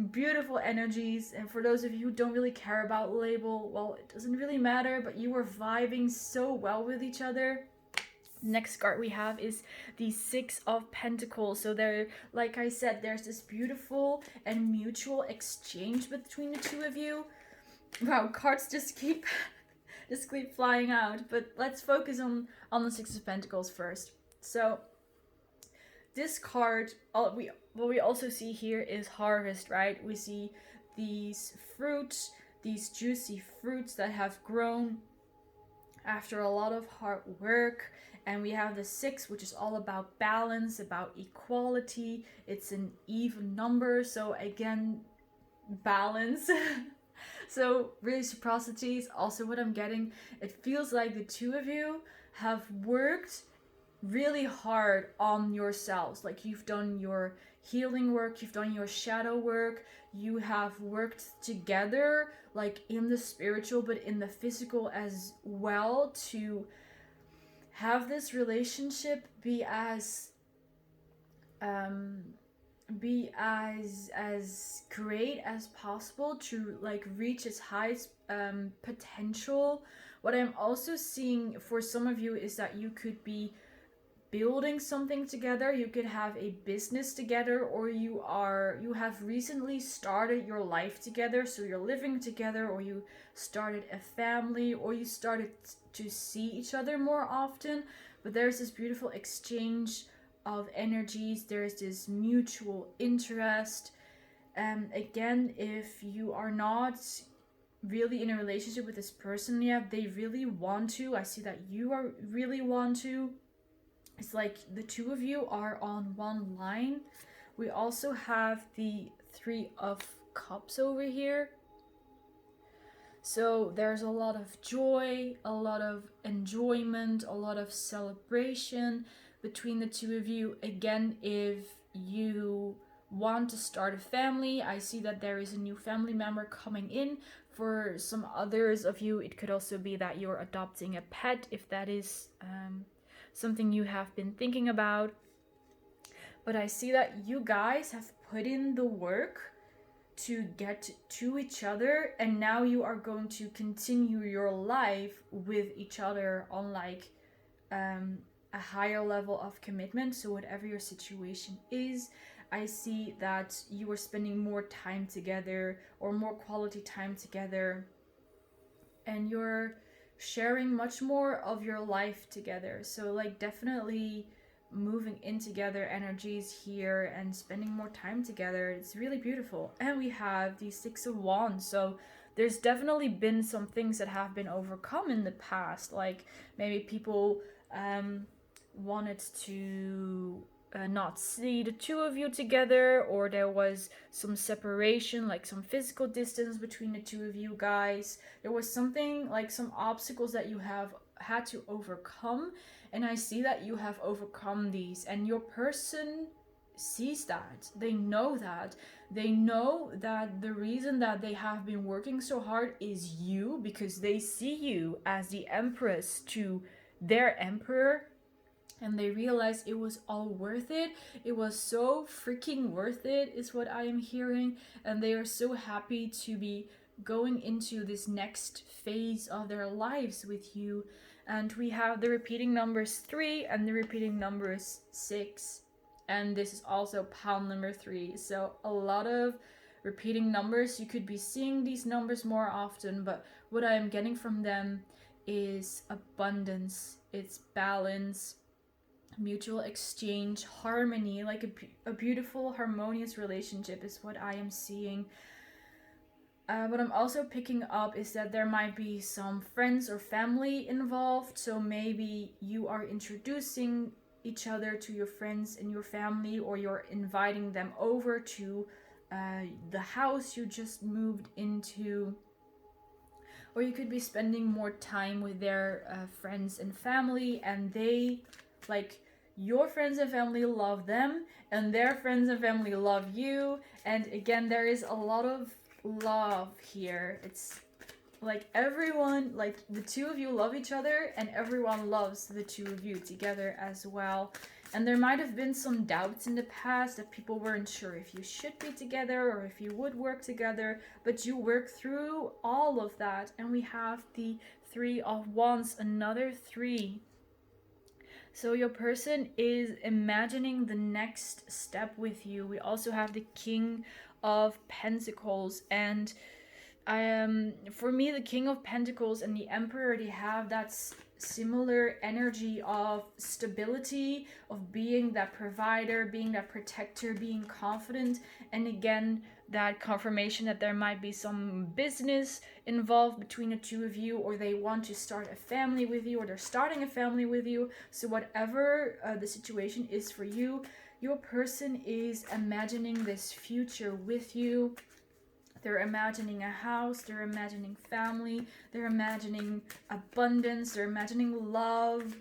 beautiful energies. And for those of you who don't really care about label, well, it doesn't really matter, but you are vibing so well with each other. Next card we have is the Six of Pentacles. So there, like I said, there's this beautiful and mutual exchange between the two of you. Wow, cards just keep flying out. But let's focus on the Six of Pentacles first. So this card, what we also see here is harvest, right? We see these fruits, these juicy fruits that have grown after a lot of hard work. And we have the 6, which is all about balance, about equality. It's an even number, so again, balance. So reciprocity is also what I'm getting. It feels like the two of you have worked really hard on yourselves. Like you've done your healing work, you've done your shadow work, you have worked together, like in the spiritual but in the physical as well, to have this relationship be as great as possible, to like reach its highest potential. What I'm also seeing for some of you is that you could be building something together. You could have a business together, or you have recently started your life together, so you're living together, or you started a family, or you started to see each other more often. But there's this beautiful exchange of energies. There's this mutual interest. Again, if you are not really in a relationship with this person. Yeah, they really want to. I see that you are really want to. It's like the two of you are on one line. We also have the Three of Cups over here. So there's a lot of joy, a lot of enjoyment, a lot of celebration between the two of you. Again, if you want to start a family, I see that there is a new family member coming in. For some others of you, it could also be that you're adopting a pet, if that is something you have been thinking about. But I see that you guys have put in the work to get to each other, and now you are going to continue your life with each other on like a higher level of commitment. So whatever your situation is, I see that you are spending more time together or more quality time together, and you're sharing much more of your life together. So like definitely moving in together energies here and spending more time together. It's really beautiful. And we have the Six of Wands. So there's definitely been some things that have been overcome in the past. Like maybe people wanted to not see the two of you together, or there was some separation, like some physical distance between the two of you guys. There was something like some obstacles that you have had to overcome, and I see that you have overcome these, and your person sees that. They know that. They know that the reason that they have been working so hard is you, because they see you as the empress to their emperor, and they realize it was all worth it. It was so freaking worth it, is what I am hearing. And they are so happy to be going into this next phase of their lives with you. And we have the repeating numbers 3 and the repeating numbers 6. And this is also pound number 3. So a lot of repeating numbers. You could be seeing these numbers more often, but what I am getting from them is abundance, it's balance, mutual exchange, harmony, like a beautiful harmonious relationship is what I am seeing. What I'm also picking up is that there might be some friends or family involved. So maybe you are introducing each other to your friends and your family, or you're inviting them over to the house you just moved into. Or you could be spending more time with their friends and family, and they, like, your friends and family love them, and their friends and family love you. And again, there is a lot of love here. It's like everyone, like the two of you love each other, and everyone loves the two of you together as well. And there might have been some doubts in the past that people weren't sure if you should be together or if you would work together, but you work through all of that. And we have the Three of Wands, another 3. So your person is imagining the next step with you. We also have the King of Pentacles, and for me, the King of Pentacles and the Emperor, they have that similar energy of stability, of being that provider, being that protector, being confident. And again, that confirmation that there might be some business involved between the two of you, or they want to start a family with you, or they're starting a family with you. So whatever the situation is for you, your person is imagining this future with you. They're imagining a house, they're imagining family, they're imagining abundance, they're imagining love.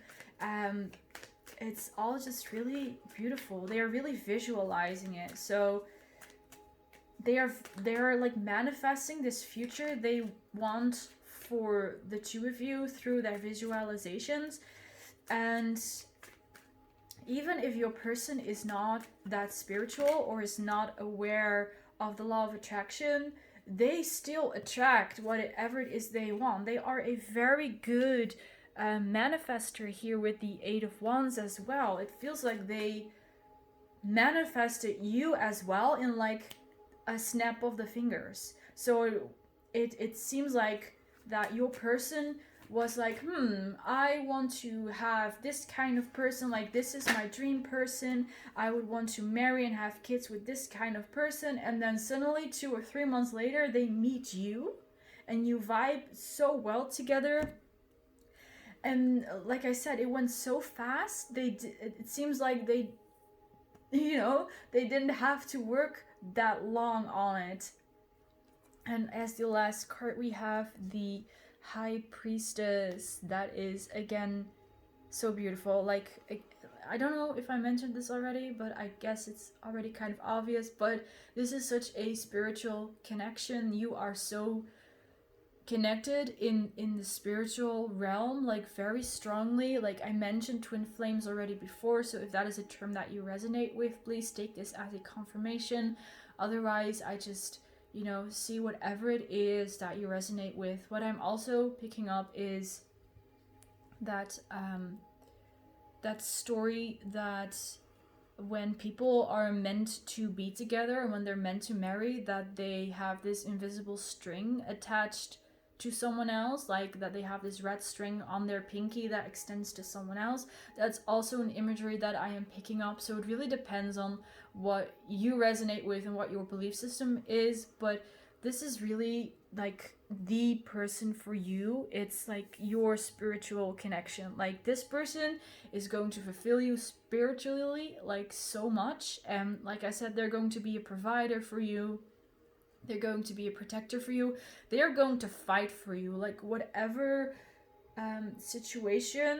It's all just really beautiful. They are really visualizing it. So they are like manifesting this future they want for the two of you through their visualizations. And even if your person is not that spiritual or is not aware of the law of attraction, they still attract whatever it is they want. They are a very good manifester here with the Eight of Wands as well. It feels like they manifested you as well in like a snap of the fingers. So it seems like that your person was like, I want to have this kind of person, like this is my dream person, I would want to marry and have kids with this kind of person. And then suddenly 2 or 3 months later they meet you, and you vibe so well together. And like I said, it went so fast. It seems like they, they didn't have to work that long on it. And as the last card, we have the High Priestess. That is, again, so beautiful. Like, I don't know if I mentioned this already, but I guess it's already kind of obvious. But this is such a spiritual connection. You are so connected in the spiritual realm, like very strongly. Like I mentioned twin flames already before, so if that is a term that you resonate with, please take this as a confirmation. Otherwise, I just, see whatever it is that you resonate with. What I'm also picking up is that that story that when people are meant to be together and when they're meant to marry, that they have this invisible string attached to someone else, like that they have this red string on their pinky that extends to someone else. That's also an imagery that I am picking up. So it really depends on what you resonate with and what your belief system is, but this is really like the person for you. It's like your spiritual connection. Like this person is going to fulfill you spiritually like so much, and like I said, they're going to be a provider for you. They're going to be a protector for you. They are going to fight for you. Like whatever situation,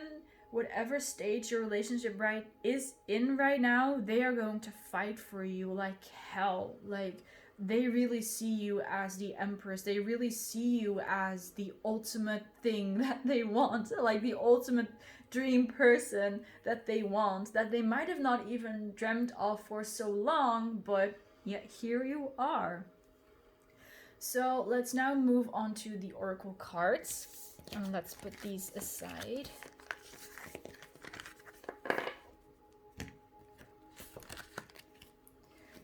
whatever stage your relationship is in right now, they are going to fight for you like hell. Like they really see you as the empress. They really see you as the ultimate thing that they want. Like the ultimate dream person that they want, that they might have not even dreamt of for so long, but yet here you are. So let's now move on to the oracle cards, and let's put these aside.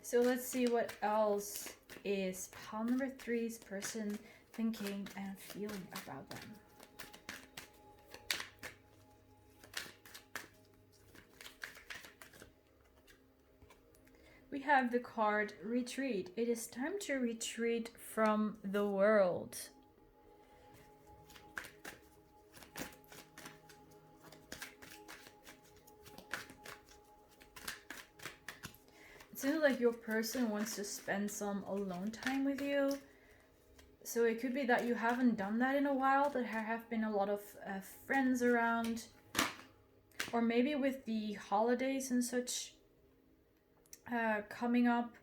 So let's see what else is pile number 3's person thinking and feeling about them. We have the card Retreat. It is time to retreat from the world. It seems like your person wants to spend some alone time with you. So it could be that you haven't done that in a while, that there have been a lot of friends around. Or maybe with the holidays and such coming up,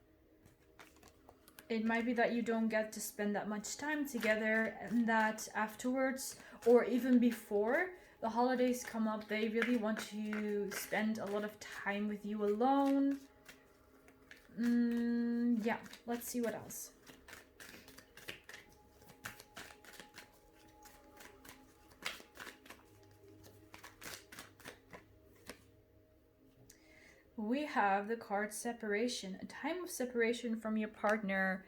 it might be that you don't get to spend that much time together, and that afterwards or even before the holidays come up, they really want to spend a lot of time with you alone. Yeah, let's see what else. We have the card Separation. A time of separation from your partner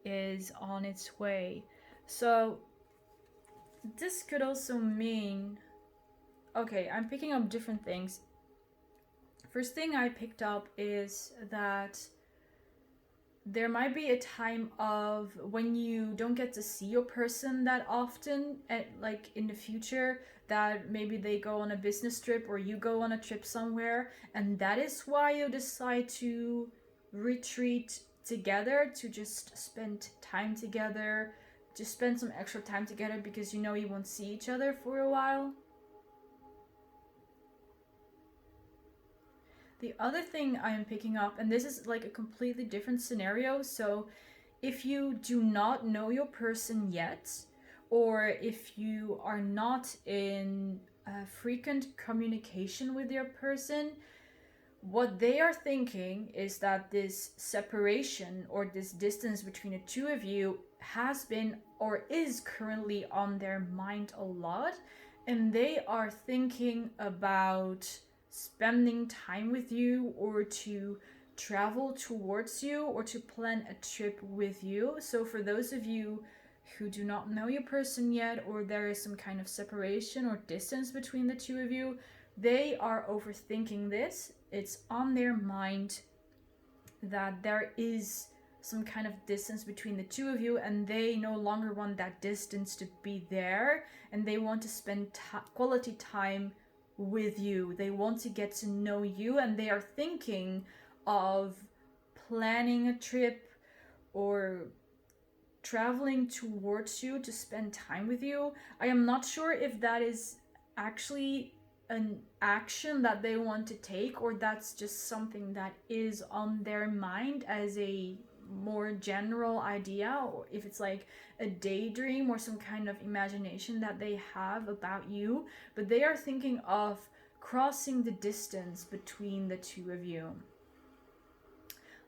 is on its way. So this could also mean, okay, I'm picking up different things. First thing I picked up is that there might be a time of when you don't get to see your person that often, like in the future, that maybe they go on a business trip or you go on a trip somewhere, and that is why you decide to retreat together, to just spend time together, to spend some extra time together because you know you won't see each other for a while. The other thing I am picking up, and this is like a completely different scenario, so if you do not know your person yet, or if you are not in frequent communication with your person, what they are thinking is that this separation or this distance between the two of you has been or is currently on their mind a lot, and they are thinking about spending time with you, or to travel towards you, or to plan a trip with you. So for those of you who do not know your person yet, or there is some kind of separation or distance between the two of you, they are overthinking this. It's on their mind that there is some kind of distance between the two of you, and they no longer want that distance to be there, and they want to spend quality time with you. They want to get to know you, and they are thinking of planning a trip or traveling towards you to spend time with you. I am not sure if that is actually an action that they want to take, or that's just something that is on their mind as a more general idea, or if it's like a daydream or some kind of imagination that they have about you. But they are thinking of crossing the distance between the two of you.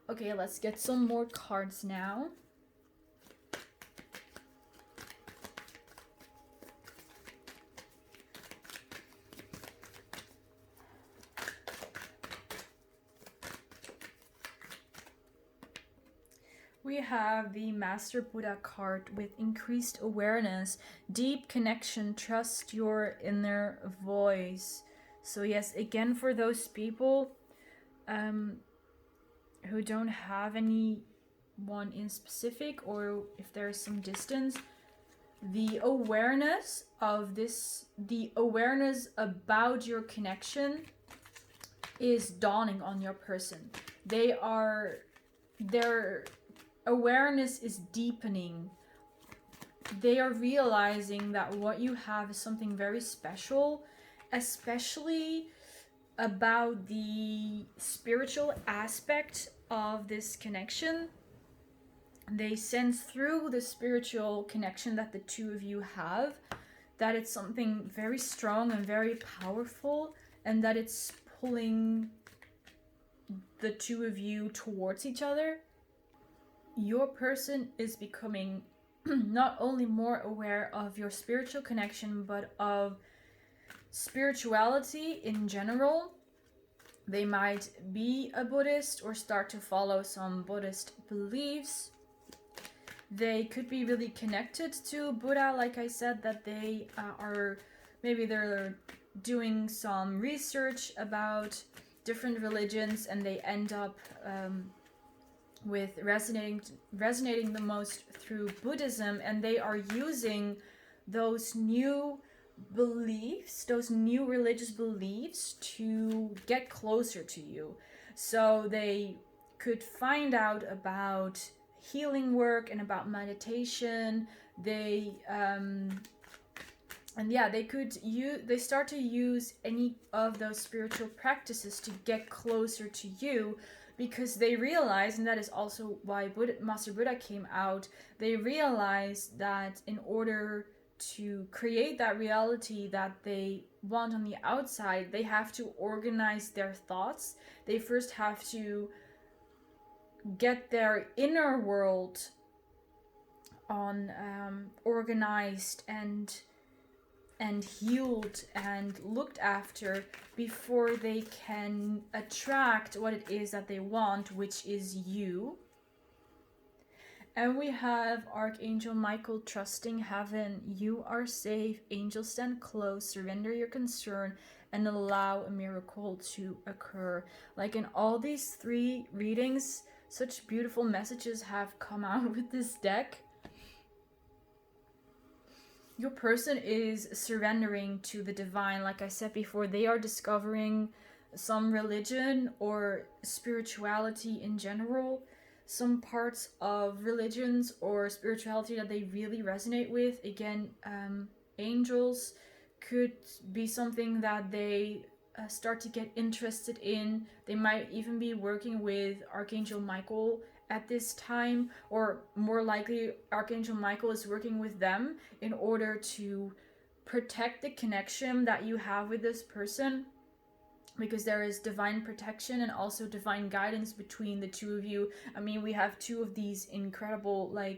Okay, let's get some more cards now. We have the Master Buddha card with increased awareness, deep connection, trust your inner voice. So yes, again, for those people who don't have anyone in specific, or if there's some distance, the awareness of this, the awareness about your connection is dawning on your person. Their awareness is deepening. They are realizing that what you have is something very special, especially about the spiritual aspect of this connection. They sense through the spiritual connection that the two of you have that it's something very strong and very powerful, and that it's pulling the two of you towards each other. Your person is becoming not only more aware of your spiritual connection, but of spirituality in general. They might be a Buddhist or start to follow some Buddhist beliefs. They could be really connected to Buddha, like I said, that they maybe they're doing some research about different religions, and they end up with resonating the most through Buddhism, and they are using those new beliefs, those new religious beliefs, to get closer to you. So they could find out about healing work and about meditation. They start to use any of those spiritual practices to get closer to you, because they realize, and that is also why Master Buddha came out, they realize that in order to create that reality that they want on the outside, they have to organize their thoughts. They first have to get their inner world on organized and healed and looked after before they can attract what it is that they want, which is you. And we have Archangel Michael trusting heaven. You are safe. Angels stand close. Surrender your concern and allow a miracle to occur. Like in all these three readings, such beautiful messages have come out with this deck. Your person is surrendering to the divine. Like I said before, they are discovering some religion or spirituality in general, some parts of religions or spirituality that they really resonate with. Again, angels could be something that they start to get interested in. They might even be working with Archangel Michael at this time, or more likely Archangel Michael is working with them in order to protect the connection that you have with this person, because there is divine protection and also divine guidance between the two of you. I mean, we have two of these incredible an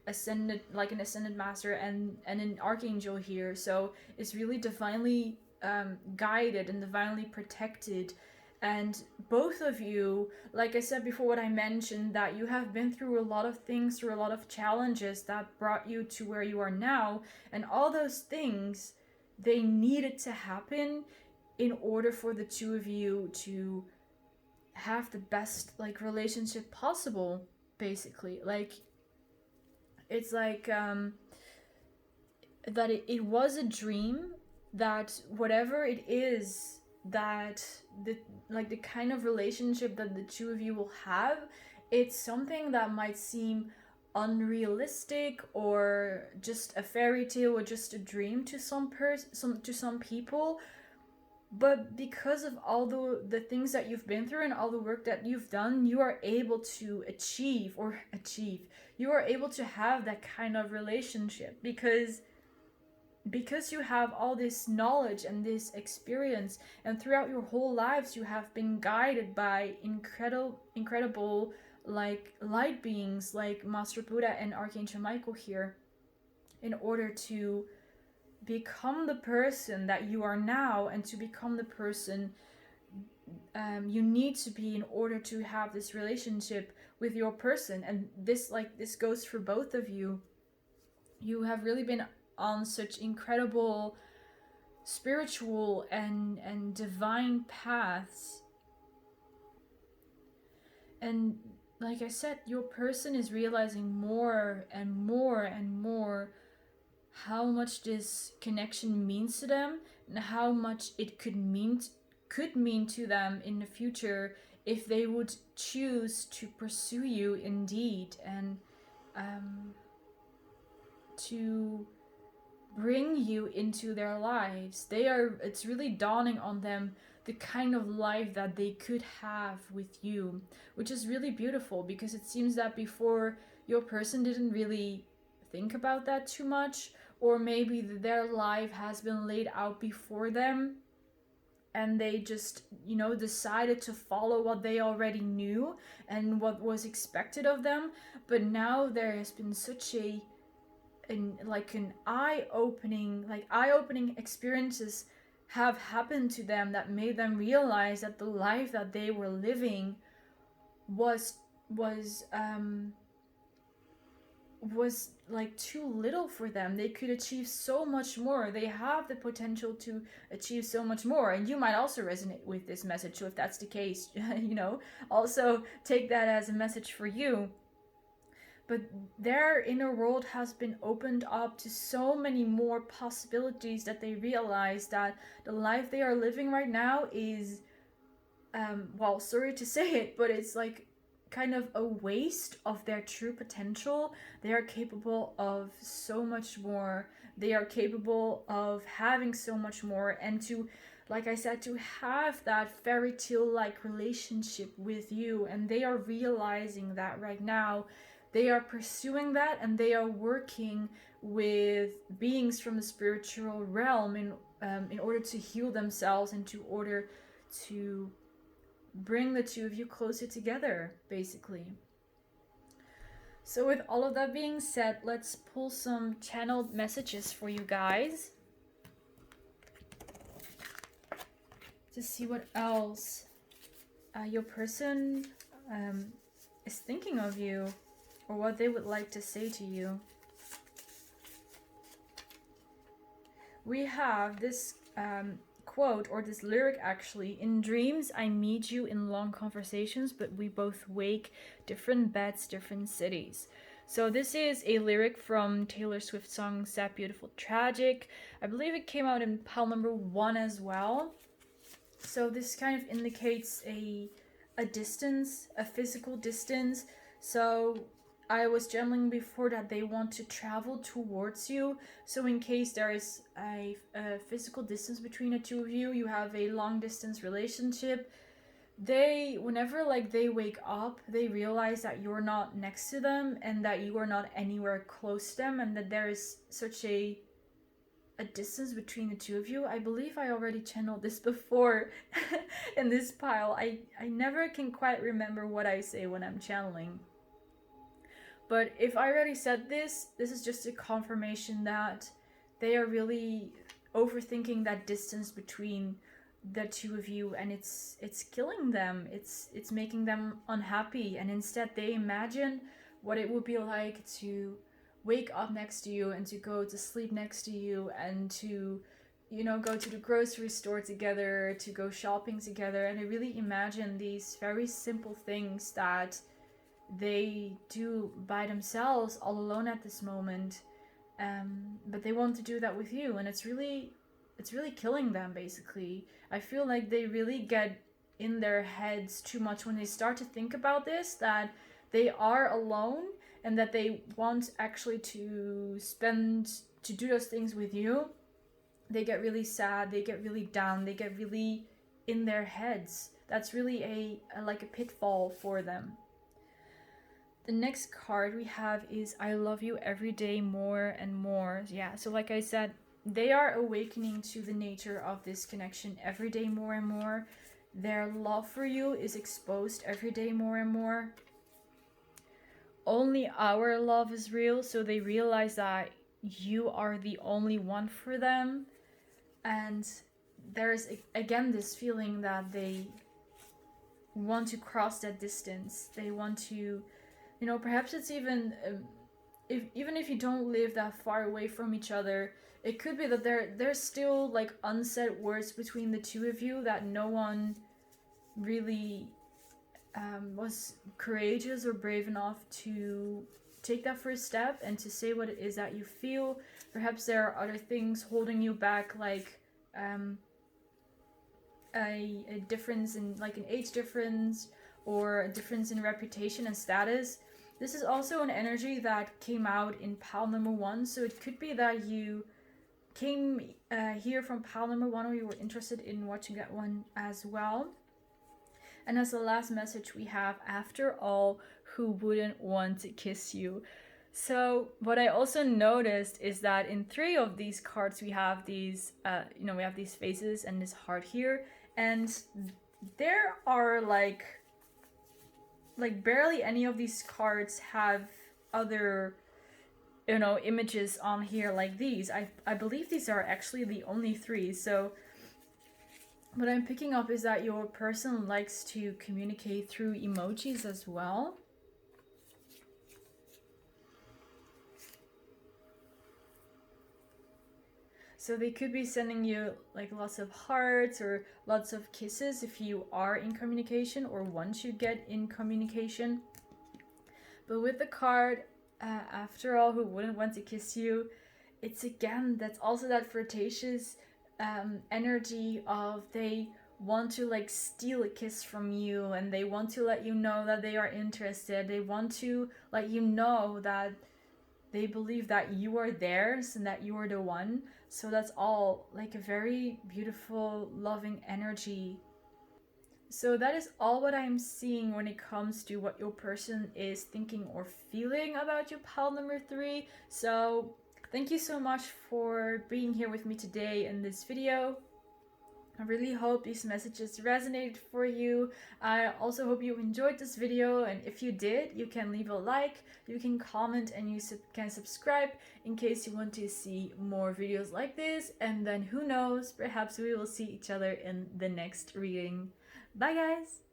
ascended master and an archangel here, so it's really divinely guided and divinely protected. And both of you, like I said before, what I mentioned, that you have been through a lot of things, through a lot of challenges that brought you to where you are now, and all those things, they needed to happen in order for the two of you to have the best relationship possible. basically. Like, it's like that it was a dream, that whatever it is, that the kind of relationship that the two of you will have, it's something that might seem unrealistic or just a fairy tale or just a dream to some people. But because of all the things that you've been through and all the work that you've done, you are able to achieve, you are able to have that kind of relationship, because you have all this knowledge and this experience, and throughout your whole lives you have been guided by incredible like light beings like Master Buddha and Archangel Michael here, in order to become the person that you are now, and to become the person you need to be in order to have this relationship with your person. And this goes for both of you. You have really been on such incredible spiritual and divine paths, and like I said, your person is realizing more and more and more how much this connection means to them, and how much it could mean to them in the future if they would choose to pursue you indeed, and to bring you into their lives. It's really dawning on them the kind of life that they could have with you, which is really beautiful, because it seems that before your person didn't really think about that too much, or maybe their life has been laid out before them and they just, decided to follow what they already knew and what was expected of them. But now there has been such an eye-opening experiences have happened to them that made them realize that the life that they were living was like too little for them. They could achieve so much more. They have the potential to achieve so much more. And you might also resonate with this message. So if that's the case, also take that as a message for you. But their inner world has been opened up to so many more possibilities that they realize that the life they are living right now is, sorry to say it, but it's like kind of a waste of their true potential. They are capable of so much more. They are capable of having so much more, and to, like I said, to have that fairy tale-like relationship with you. And they are realizing that right now. They are pursuing that, and they are working with beings from the spiritual realm in order to heal themselves and in order to bring the two of you closer together, basically. So with all of that being said, let's pull some channeled messages for you guys to see what else your person is thinking of you, or what they would like to say to you. We have this quote, or this lyric actually: "In dreams I meet you in long conversations, but we both wake different beds, different cities." So this is a lyric from Taylor Swift's song Sad, Beautiful, Tragic. I believe it came out in pile number 1 as well. So this kind of indicates a distance, a physical distance. So I was channeling before that they want to travel towards you. So in case there is a physical distance between the two of you, you have a long distance relationship. Whenever they wake up, they realize that you're not next to them, and that you are not anywhere close to them, and that there is such a distance between the two of you. I believe I already channeled this before in this pile. I never can quite remember what I say when I'm channeling. But if I already said this is just a confirmation that they are really overthinking that distance between the two of you, and it's killing them. It's making them unhappy, and instead they imagine what it would be like to wake up next to you and to go to sleep next to you, and to go to the grocery store together, to go shopping together. And I really imagine these very simple things that they do by themselves, all alone at this moment. But they want to do that with you, and it's really killing them, basically. I feel like they really get in their heads too much when they start to think about this, that they are alone and that they want actually to do those things with you. They get really sad, they get really down, they get really in their heads. That's really a like a pitfall for them. The next card we have is I love you every day more and more. Yeah, so like I said, they are awakening to the nature of this connection every day more and more. Their love for you is exposed every day more and more. Only our love is real, so they realize that you are the only one for them. And there's again this feeling that they want to cross that distance. They want to, you know, perhaps it's even even if you don't live that far away from each other, it could be that there's still like unsaid words between the two of you that no one really was courageous or brave enough to take that first step and to say what it is that you feel. Perhaps there are other things holding you back, like a difference in, like, an age difference or a difference in reputation and status. This is also an energy that came out in pile number 1, so it could be that you came here from pile number 1, or you were interested in watching that one as well. And as the last message we have, after all, who wouldn't want to kiss you? So what I also noticed is that in 3 of these cards we have these, we have these faces and this heart here, and there are like barely any of these cards have other, images on here like these. I believe these are actually the only 3. So what I'm picking up is that your person likes to communicate through emojis as well. So they could be sending you like lots of hearts or lots of kisses if you are in communication or once you get in communication. But with the card, after all, who wouldn't want to kiss you? It's again, that's also that flirtatious energy of they want to like steal a kiss from you, and they want to let you know that they are interested. They want to let you know that they believe that you are theirs and that you are the one. So that's all like a very beautiful, loving energy. So that is all what I'm seeing when it comes to what your person is thinking or feeling about your pile number 3. So thank you so much for being here with me today in this video. I really hope these messages resonated for you. I also hope you enjoyed this video, and if you did, you can leave a like, you can comment, and you can subscribe in case you want to see more videos like this. And then who knows, perhaps we will see each other in the next reading. Bye guys!